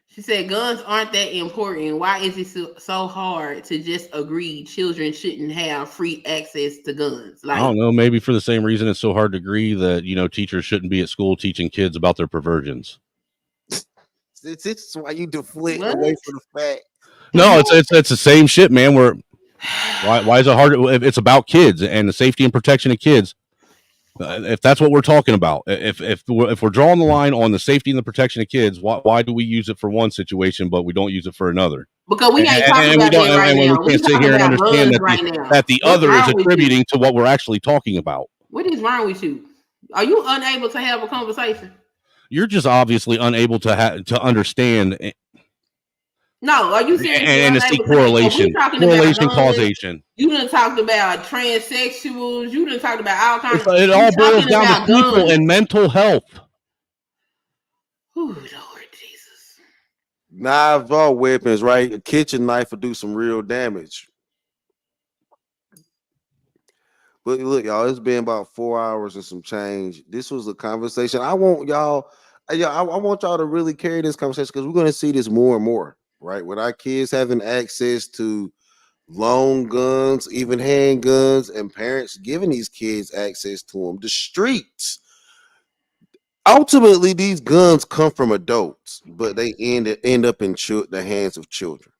She said guns aren't that important. Why is it so hard to just agree children shouldn't have free access to guns? I don't know. Maybe for the same reason it's so hard to agree that, teachers shouldn't be at school teaching kids about their perversions. It's why you deflect away from the fact. No, it's the same shit, man. Why is it hard? It's about kids and the safety and protection of kids. If that's what we're talking about, if we're drawing the line on the safety and the protection of kids, why do we use it for one situation but we don't use it for another? Because we ain't talking And we about don't, that right and now. we can't sit here and understand that right now. that the What's other is wrong with attributing you? to what we're actually talking about. What is wrong with you? Are you unable to have a conversation? You're just obviously unable to understand. No, are you seriously and to see unable correlation, we talking correlation, about guns, causation. You done talked about transsexuals. You done talked about all kinds of. It all boils down to people guns and mental health. Oh, Lord Jesus. Knives are weapons, right? A kitchen knife will do some real damage. But look, y'all, it's been about 4 hours and some change. This was a conversation. I want y'all, I want y'all to really carry this conversation because we're going to see this more and more, right? With our kids having access to long guns, even handguns, and parents giving these kids access to them. The streets. Ultimately, these guns come from adults, but they end up in the hands of children.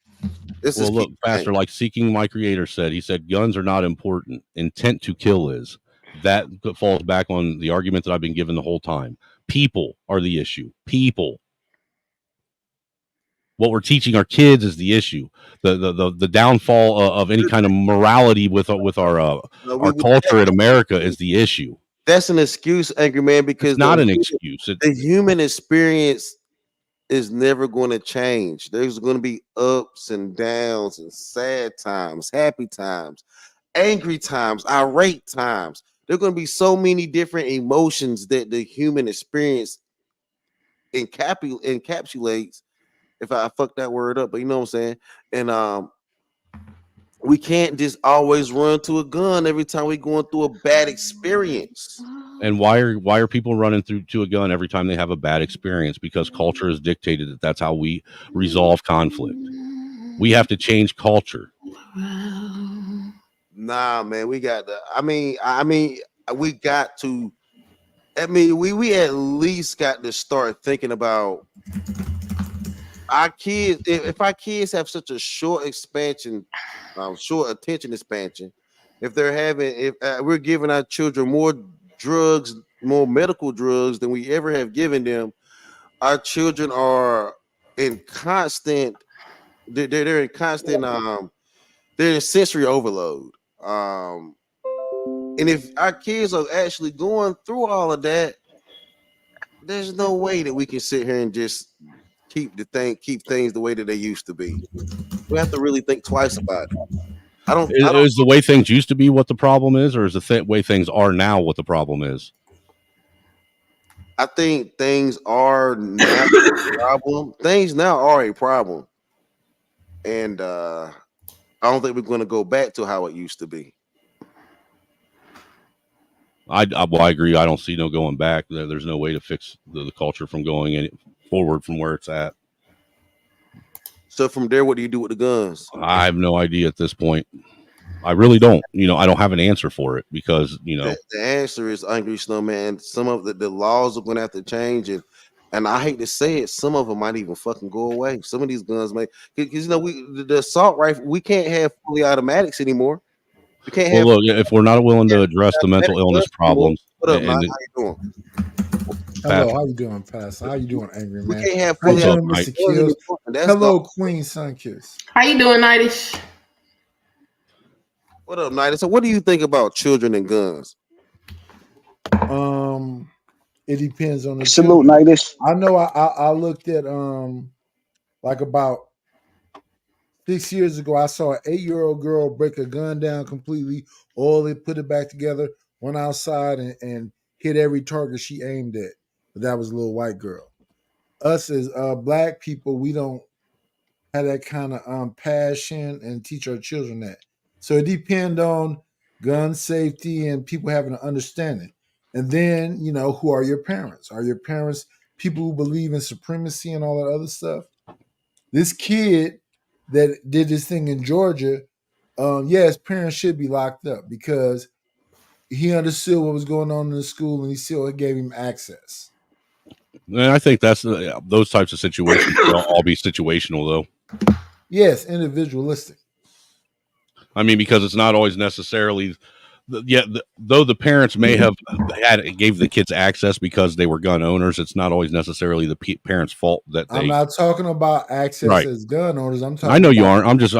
Well, look, Pastor, like Seeking My Creator said, he said, guns are not important. Intent to kill is. That falls back on the argument that I've been given the whole time. People are the issue. People. What we're teaching our kids is the issue. The downfall of any kind of morality with our culture in America is the issue. That's an excuse, Angry Man, because it's not an excuse. The human experience is never going to change. There's going to be ups and downs and sad times, happy times, angry times, irate times. There are going to be so many different emotions that the human experience encapsulates. If I fuck that word up, but you know what I'm saying? And we can't just always run to a gun every time we're going through a bad experience. And why are people running to a gun every time they have a bad experience? Because culture has dictated that that's how we resolve conflict. We have to change culture. Nah, man, we got to. I mean, we got to. I mean, we at least got to start thinking about our kids. If our kids have such a short attention expansion, if we're giving our children more drugs, more medical drugs than we ever have given them, our children are in constant. They're in constant. They're in sensory overload. And if our kids are actually going through all of that, there's no way that we can sit here and just keep things the way that they used to be. We have to really think twice about it. Is the way things used to be what the problem is, or is the way things are now what the problem is? I think things are now a problem. Things now are a problem. And I don't think we're going to go back to how it used to be. I agree. I don't see no going back. There's no way to fix the culture from going any forward from where it's at. So from there, what do you do with the guns? I have no idea at this point. I really don't. I don't have an answer for it because, the answer is Angry Snowman. Some of the laws are going to have to change, and I hate to say it, some of them might even fucking go away. Some of these guns may, because the assault rifle, we can't have fully automatics anymore. We can't have. Look, if we're not willing to address the mental illness problems, what up, man? How you doing? Hello, how you doing, Pastor? How you doing, Angry Man? We can't have how you fully doing, Mr. Kills? Hello, Queen Sunkiss. How you doing, Nightish? What up, Nightish? So, what do you think about children and guns? It depends on the salute, Nightish. I know. I looked at like about 6 years ago. I saw an 8-year-old girl break a gun down completely, oil it, put it back together, went outside and hit every target she aimed at. But that was a little white girl. Us as black people, we don't have that kind of passion and teach our children that. So it depends on gun safety and people having an understanding. And then, who are your parents? Are your parents people who believe in supremacy and all that other stuff? This kid that did this thing in Georgia, his parents should be locked up because he understood what was going on in the school and he still gave him access. And I think that's those types of situations will all be situational, though. Yes, individualistic. I mean, because it's not always necessarily though the parents may have gave the kids access because they were gun owners, it's not always necessarily the parents' fault that they. I'm not talking about access Right. as gun owners. I'm talking. I know about you aren't. I'm just.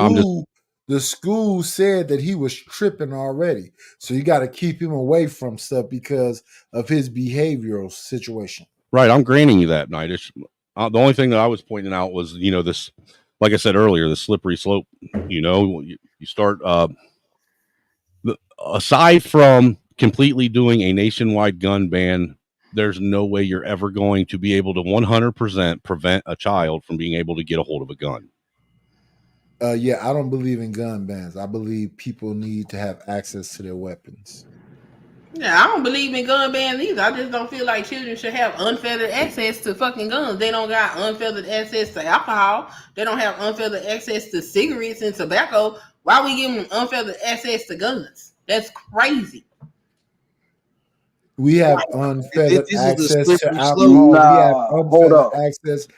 The school said that he was tripping already, so you got to keep him away from stuff because of his behavioral situation. Right. I'm granting you that, Nightish. The only thing that I was pointing out was, this, like I said earlier, the slippery slope. You start. Aside from completely doing a nationwide gun ban, there's no way you're ever going to be able to 100% prevent a child from being able to get a hold of a gun. Yeah, I don't believe in gun bans. I believe people need to have access to their weapons. Yeah, I don't believe in gun bans either. I just don't feel like children should have unfettered access to fucking guns. They don't got unfettered access to alcohol. They don't have unfettered access to cigarettes and tobacco. Why we give them unfettered access to guns? That's crazy. We have unfettered access to slope. alcohol. We have Hold up. unfettered access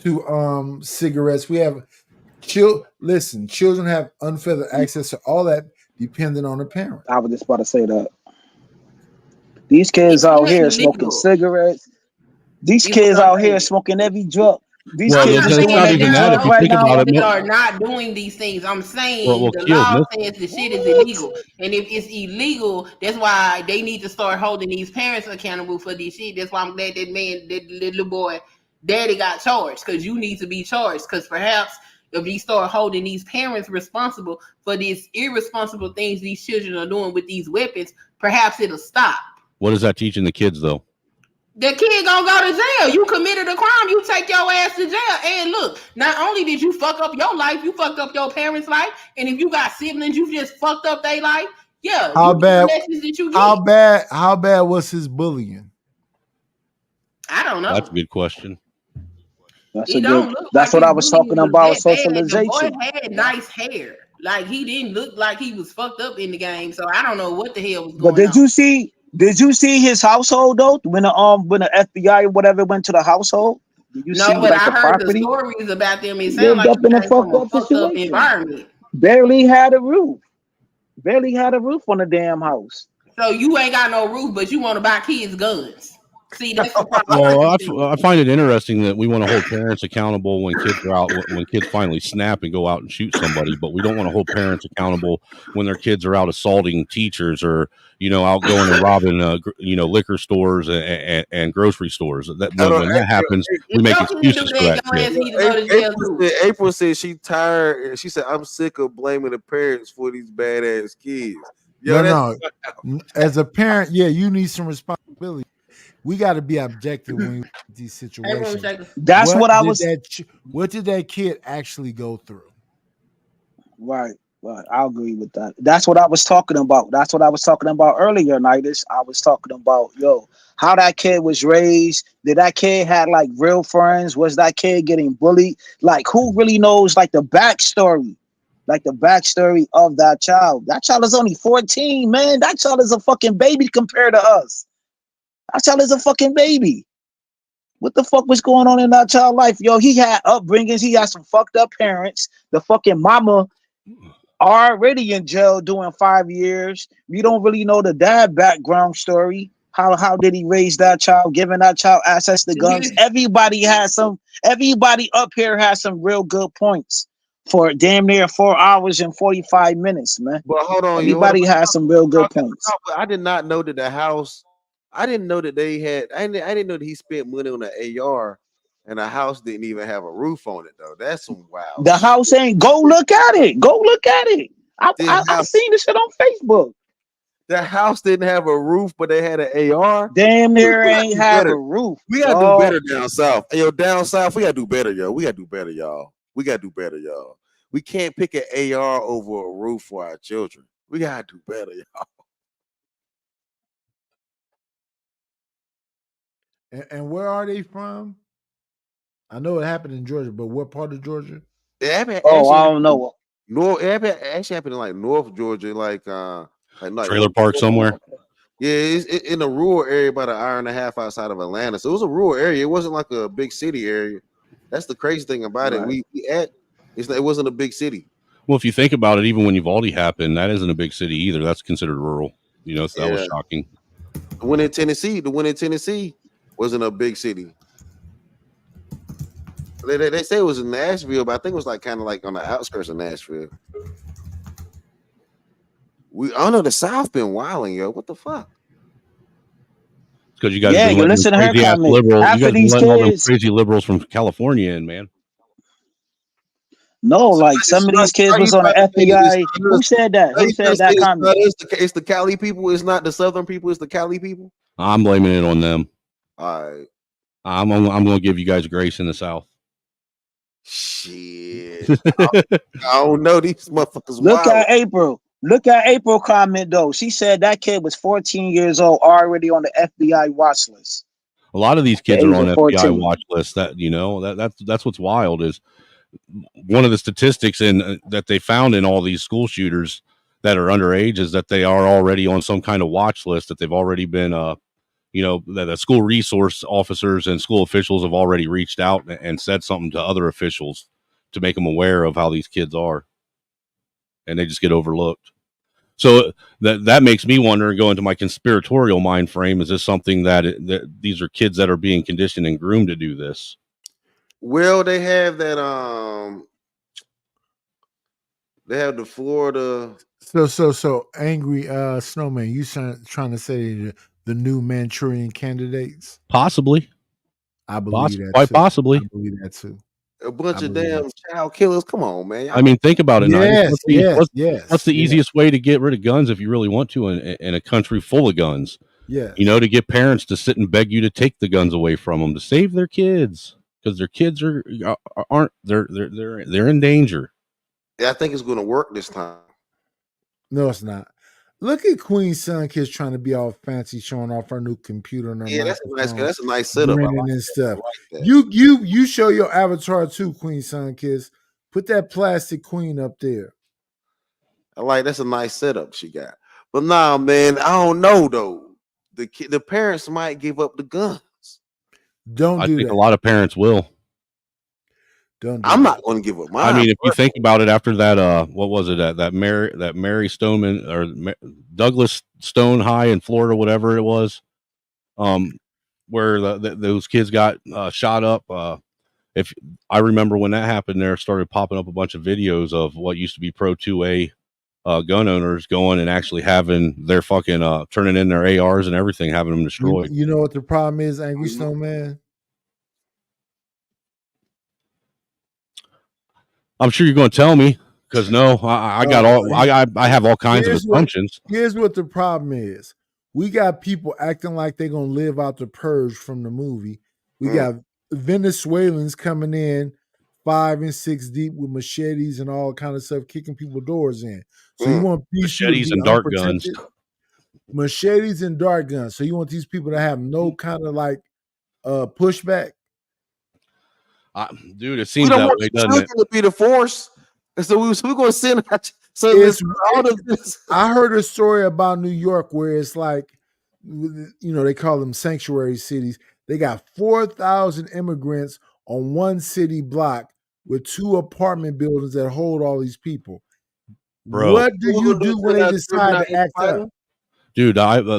to cigarettes. We have children have unfettered access to all that depending on the parent. I was just about to say that. These kids out here smoking cigarettes. These kids out here smoking every drug. These kids are doing every drug right now. They are not doing these things. I'm saying the law says the shit is illegal. And if it's illegal, that's why they need to start holding these parents accountable for this shit. That's why I'm glad that little boy, daddy got charged. Because you need to be charged. Because perhaps if we start holding these parents responsible for these irresponsible things these children are doing with these weapons, perhaps it'll stop. What is that teaching the kids, though? The kid gonna go to jail. You committed a crime, you take your ass to jail. And look, not only did you fuck up your life, you fucked up your parents' life. And if you got siblings, you just fucked up their life. Yeah. How bad? That you get. How bad was his bullying? I don't know. That's a good question. That's what I was talking about. Socialization. The boy had nice hair. Like he didn't look like he was fucked up in the game. So I don't know what the hell was going on. But did you see his household though? When the FBI or whatever went to the household? Did you see, but I heard property? the stories about them. It sounded like in a fucked up environment. Barely had a roof on the damn house. So you ain't got no roof, but you want to buy kids guns. See, that's the problem. Well, I find it interesting that we want to hold parents accountable when kids are out, when kids finally snap and go out and shoot somebody, but we don't want to hold parents accountable when their kids are out assaulting teachers or, out going and robbing, liquor stores and grocery stores. When that happens, we make excuses for that. April said she tired. She said, I'm sick of blaming the parents for these badass kids. No. As a parent, you need some responsibility. We got to be objective when we these situations. That's what I was. What did that kid actually go through? Right. I agree with that. That's what I was talking about. That's what I was talking about earlier, Nightish. I was talking about, how that kid was raised. Did that kid have like real friends? Was that kid getting bullied? Like, who really knows like the backstory? Like the backstory of that child. That child is only 14, man. That child is a fucking baby compared to us. That child is a fucking baby. What the fuck was going on in that child life? He had upbringings. He had some fucked up parents. The fucking mama already in jail doing 5 years. We don't really know the dad background story. How did he raise that child, giving that child access to guns? Everybody up here has some real good points for damn near 4 hours and 45 minutes, man. But hold on. Everybody has some real good points. I did not know that the house... I didn't know that they had. I didn't know that he spent money on an AR, and the house didn't even have a roof on it though. That's some wild. The house ain't. Go look at it. I've seen this shit on Facebook. The house didn't have a roof, but they had an AR. Damn near ain't have a roof. We gotta do better down south. Down south, we gotta do better, yo. We gotta do better, y'all. We can't pick an AR over a roof for our children. We gotta do better, y'all. And where are they from? I know it happened in Georgia, but what part of Georgia? I don't know. It actually happened in like North Georgia, like trailer park somewhere. Yeah, it's in a rural area, about an hour and a half outside of Atlanta. So it was a rural area. It wasn't like a big city area. That's the crazy thing about it. It wasn't a big city. Well, if you think about it, even when Uvalde happened, that isn't a big city either. That's considered rural. You know, so that was shocking. The one in Tennessee wasn't a big city. They say it was in Nashville, but I think it was like kind of like on the outskirts of Nashville. I know the South been wilding, yo. What the fuck? Because you guys Yeah, been you letting listen to her crazy ass comment. liberals. Half You guys of been these letting all them kids, crazy liberals from California in, man. no, like some of these kids was on the FBI. Who said that? Who said that comment? It's the Cali people. It's not the Southern people. It's the Cali people. I'm blaming it on them. All right. I'm going to give you guys grace in the South. Shit. I don't know. These motherfuckers Look wild. at April. Look at April comment though. She said that kid was 14 years old, already on the FBI watch list. A lot of these kids The are age on of FBI 14. watch lists. That that's what's wild is one of the statistics in that they found in all these school shooters that are underage is that they are already on some kind of watch list, that they've already been that the school resource officers and school officials have already reached out and said something to other officials to make them aware of how these kids are, and they just get overlooked. So that makes me wonder and go into my conspiratorial mind frame. Is this something that these are kids that are being conditioned and groomed to do this? Well, they have that. They have the Florida. So angry snowman. You trying to say the new Manchurian candidates? Possibly. I believe that. Quite too. possibly. I believe that too. A bunch of damn child killers. Come on, man. I mean, think about it. Yes, What's the easiest way to get rid of guns if you really want to in a country full of guns? Yes. You know, to get parents to sit and beg you to take the guns away from them to save their kids because their kids they're in danger. Yeah, I think it's going to work this time. No, it's not. Look at Queen Sunkiss trying to be all fancy, showing off her new computer and her That's a nice setup. grinning and stuff. You show your avatar too, Queen Sunkiss. Put that plastic queen up there. That's a nice setup she got. But nah, man, I don't know though. The parents might give up the guns. I think a lot of parents will. I'm not going to give up mine. I mean, if you think about it, after that, what was it? That Mary Stoneman or Douglas Stone High in Florida, whatever it was, where those kids got shot up. If I remember when that happened, there started popping up a bunch of videos of what used to be Pro 2A gun owners going and actually having their fucking turning in their ARs and everything, having them destroyed. You know what the problem is, Angry Snowman? I'm sure you're going to tell me because I have all kinds of assumptions. Here's what the problem is. We got people acting like they're going to live out the purge from the movie. We got Venezuelans coming in 5 and 6 deep with machetes and all kind of stuff, kicking people doors in. So you want these machetes and dart guns. Machetes and dart guns. So you want these people to have no kind of pushback. Dude, it seems that way, doesn't it? To be the force, so we're going to send. So I heard a story about New York where it's like, they call them sanctuary cities. They got 4,000 immigrants on one city block with 2 apartment buildings that hold all these people. Bro, what do you do when they decide to act up? Dude,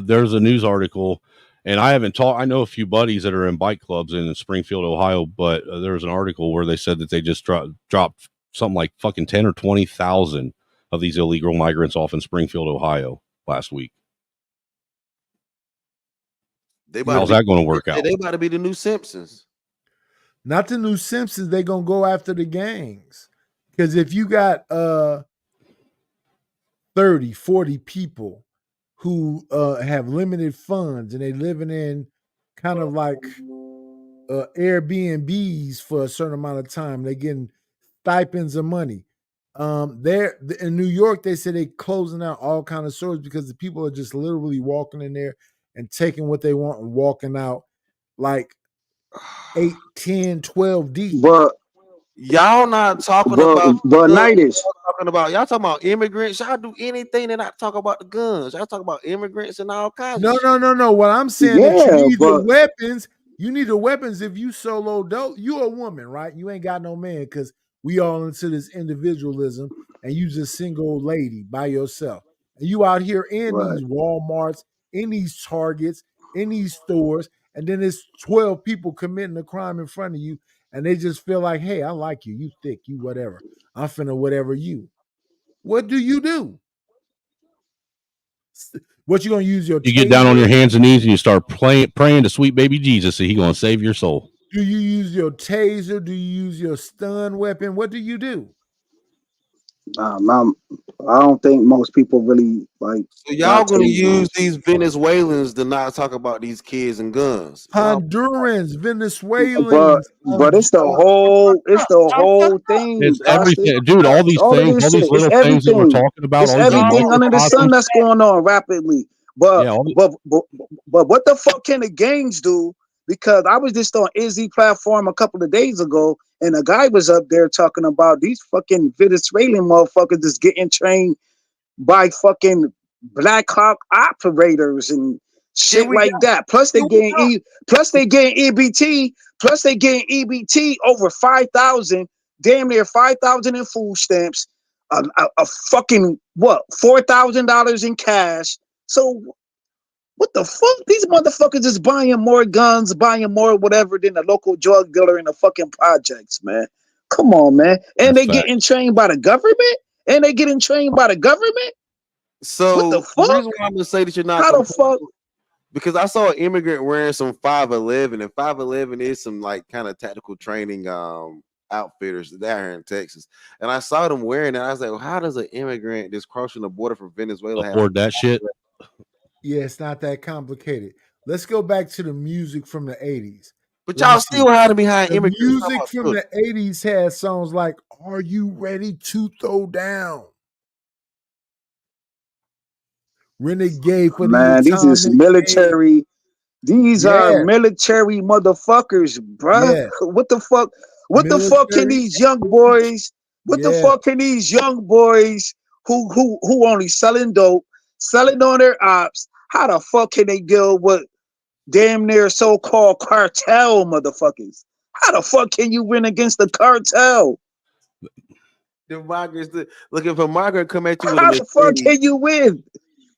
there's a news article. And I haven't talked. I know a few buddies that are in bike clubs in Springfield, Ohio, but there was an article where they said that they just dropped something like fucking 10 or 20,000 of these illegal migrants off in Springfield, Ohio last week. How's that going to work out? They about to be the new Simpsons. Not the new Simpsons. They're going to go after the gangs. Because if you got 30, 40 people who have limited funds and they living in kind of like Airbnbs for a certain amount of time. They getting stipends of money. There in New York, they say they closing out all kind of stores because the people are just literally walking in there and taking what they want and walking out like 8, 10, 12 deep. But y'all not talking about y'all talking about immigrants. Y'all do anything and not talk about the guns. Y'all talk about immigrants and all kinds of shit. No. What I'm saying is you need the weapons. You need the weapons if you solo dope. You a woman, right? You ain't got no man because we all into this individualism and you just single lady by yourself. and you out here in Right. these Walmarts, in these Targets, in these stores, and then it's 12 people committing a crime in front of you, and they just feel like, hey, I like you, you thick, you whatever. I'm finna whatever you. What do you do? What you gonna use your You get down on your taser? hands and knees and you start praying to sweet baby Jesus that he gonna save your soul. Do you use your taser? Do you use your stun weapon? What do you do? I don't think most people really like. So y'all gonna tasers. use these Venezuelans to not talk about these kids and guns? Hondurans, Venezuelans. But it's the whole thing, It's Pastor. everything, dude. All these All of things, this all shit, these it's little things that we're everything. talking about, It's all these little everything under the sun microcosms. that's going on rapidly. But Yeah, but what the fuck can the gangs do? Because I was just on Izzy platform a couple of days ago, and a guy was up there talking about these fucking Venezuelan motherfuckers just getting trained by fucking Black Hawk operators and shit like that. Plus they getting EBT. Plus they getting EBT over 5,000, damn near 5,000 in food stamps, a fucking what, $4,000 in cash. So what the fuck? These motherfuckers is buying more guns, buying more whatever than a local drug dealer in the fucking projects, man. Come on, man. And they getting trained by the government? And they getting trained by the government? So what the fuck? The reason why I'm gonna say that you're not How gonna the fuck? because I saw an immigrant wearing some 511, and 511 is some like kind of tactical training outfitters down here in Texas. And I saw them wearing it. I was like, well, how does an immigrant that's crossing the border from Venezuela afford that shit? Yeah, it's not that complicated. Let's go back to the music from the 80s. But y'all still hiding behind the immigrants. music from the 80s had songs like "Are You Ready to Throw Down?" Renegade for Man, the these is military. These are military motherfuckers, bruh. Yeah. What the fuck? What the fuck can these young boys? What the fuck can these young boys who only selling dope, selling on their ops? How the fuck can they deal with damn near so-called cartel motherfuckers? How the fuck can you win against the cartel? The migrants looking for migrant come at you with How a the fuck machete. can you win?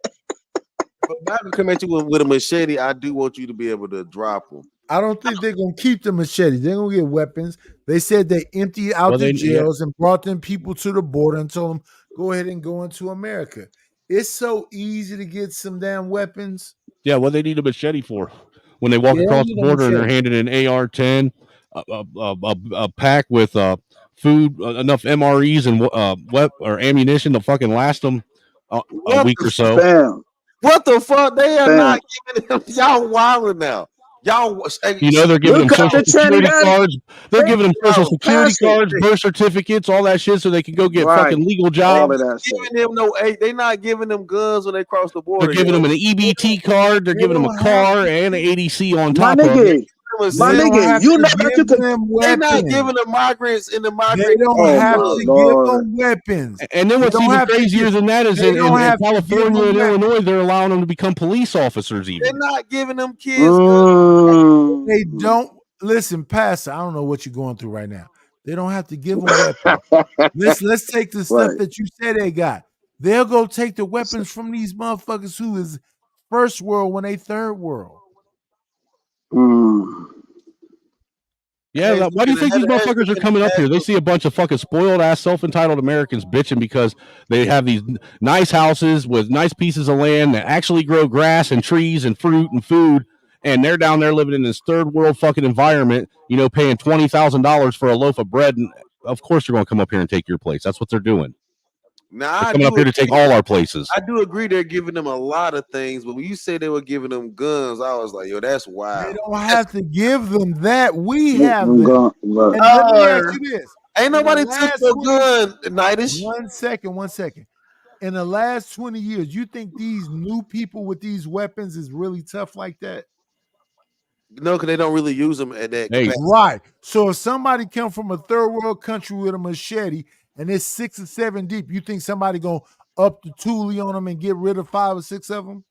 If a migrant come at you with a machete, I do want you to be able to drop them. I don't think they're gonna keep the machete. They're gonna get weapons. They said they emptied out the jails and brought them people to the border and told them go ahead and go into America. It's so easy to get some damn weapons. Yeah, what they need a machete for? When they walk across the border and they're handed an AR-10, a pack with food, enough MREs and or ammunition to fucking last them a week or so. Bam. What the fuck? They are not giving them. Y'all wilding now. Y'all, you know, they're giving them social security cards. They're giving them social security cards, birth certificates, all that shit, so they can go get fucking legal jobs. They're not giving them guns when they cross the border. They're giving them an EBT card. They're giving them a car and an ADC on top of it. My nigga, you know that you can. They're not giving the migrants in the migrant. They don't have to give them weapons. And then what's even crazier than that is in California and Illinois, they're allowing them to become police officers. Even they're not giving them kids guns. They don't listen, Pastor. I don't know what you're going through right now. They don't have to give them weapons. let's take the stuff that you said they got. They'll go take the weapons from these motherfuckers who is first world when they third world. Yeah, why do you think these motherfuckers are coming up here? They see a bunch of fucking spoiled ass, self-entitled Americans bitching because they have these nice houses with nice pieces of land that actually grow grass and trees and fruit and food, and they're down there living in this third world fucking environment, you know, paying $20,000 for a loaf of bread, and of course they're going to come up here and take your place. That's what they're doing. Now, they're coming up here to take all our places. I do agree they're giving them a lot of things, but when you say they were giving them guns, I was like, yo, that's wild. They don't have to give them that. We have them. And let me ask you this. Ain't nobody took no gun, Nightish. 1 second. In the last 20 years, you think these new people with these weapons is really tough like that? No, because they don't really use them at that capacity. Right. So if somebody come from a third world country with a machete and it's 6 or 7 deep, you think somebody gonna up the toolie on them and get rid of 5 or 6 of them?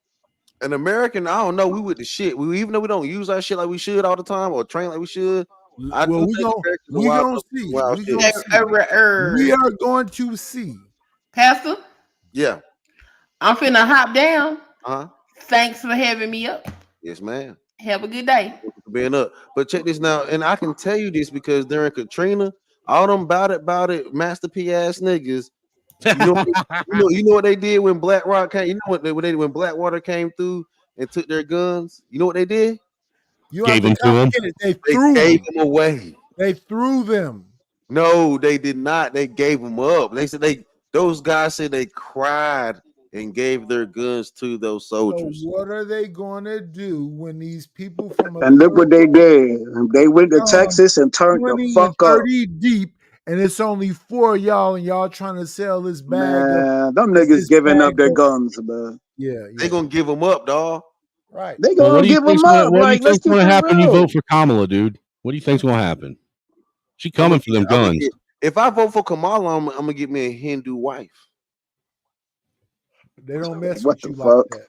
An American, I don't know. We with the shit. Even though we don't use our shit like we should all the time or train like we should. We gonna see. We are going to see. Pastor? Yeah. I'm finna hop down. Uh-huh. Thanks for having me up. Yes, ma'am. Have a good day. Being up. But check this now, and I can tell you this because during Katrina, all them bout it, Master P ass niggas. You know what they did when Black Rock came. You know what they did when Blackwater came through and took their guns. You know what they did? You gave them to him. They gave them away. They threw them. No, they did not. They gave them up. They said those guys said they cried and gave their guns to those soldiers. So what are they going to do when these people from and look what they did? They went to Texas and turned the fuck up. 30 deep, and it's only 4 of y'all, and y'all trying to sell this bag. Man, them niggas giving up their guns, man. Yeah, they gonna give them up, dog. Right. They gonna give them up. What do you Like, let's think's keep gonna it happen? real. You vote for Kamala, dude. What do you think's gonna happen? She coming for them guns. If I vote for Kamala, I'm gonna get me a Hindu wife. They don't mess What with the you like that.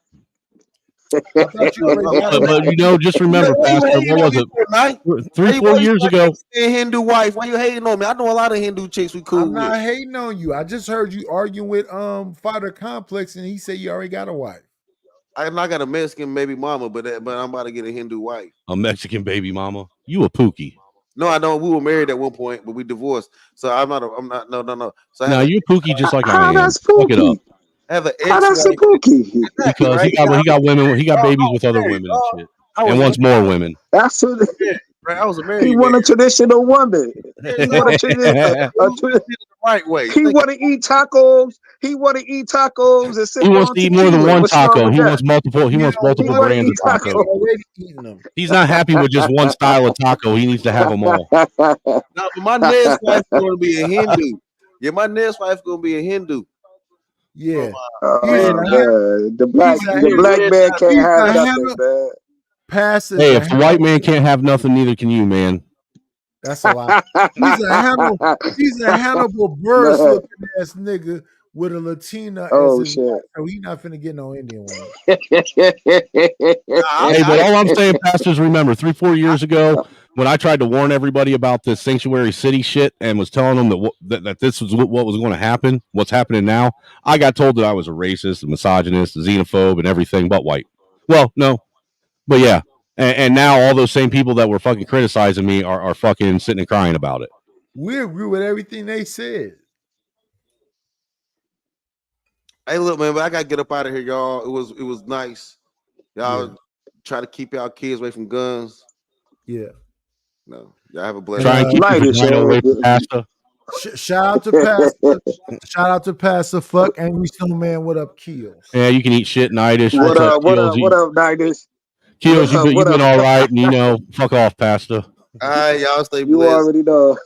But you know, just remember, Pastor, what was it? 3-4 years ago. A Hindu wife. Why you hating on me? I know a lot of Hindu chicks we cool I'm not with. hating on you. I just heard you arguing with Fighter Complex, and he said you already got a wife. I got a Mexican baby mama, but I'm about to get a Hindu wife. A Mexican baby mama? You a Pookie? No, I don't. We were married at one point, but we divorced. So I'm not. No. So no, you a Pookie just like I am. That's Fuck it Pookie. up. I have an How that's a Pookie? Because he got women. He got babies with other women and shit, and wants more women. That's what. I was a married. He want a traditional woman. He want a right way. He want to eat tacos. He want to eat tacos and sit He wants to eat more than one taco. He wants multiple. He wants multiple brands of taco. He's not happy with just one style of taco. He needs to have them all. No, but my next wife is going to be a Hindu. Yeah, my next wife is going to be a Hindu. Yeah, the black man can't have nothing, man. Passes. Hey, if the white man can't have nothing, neither can you, man. That's a lot. He's a Hannibal Buress looking ass nigga with a Latina as his wife, so he's not finna get no Indian woman. Hey, but all I'm saying, pastors, remember 3-4 years ago when I tried to warn everybody about this sanctuary city shit and was telling them that this was what was going to happen, what's happening now, I got told that I was a racist, a misogynist, a xenophobe, and everything but white. Well, no, but yeah. And now all those same people that were fucking criticizing me are fucking sitting and crying about it. We agree with everything they said. Hey, look, man, but I gotta get up out of here, y'all. It was nice. Y'all try to keep y'all kids away from guns. Yeah. No, y'all have a blessed. Try and keep your away from Passda. Shout out to Pastor. Shout out to Pastor. Fuck Angry Snowman. What up, Keels? Yeah, you can eat shit, Nidish. What up, Nidish? Keels, you've been all right, and fuck off, Pastor. All right, y'all stay blessed. You already know.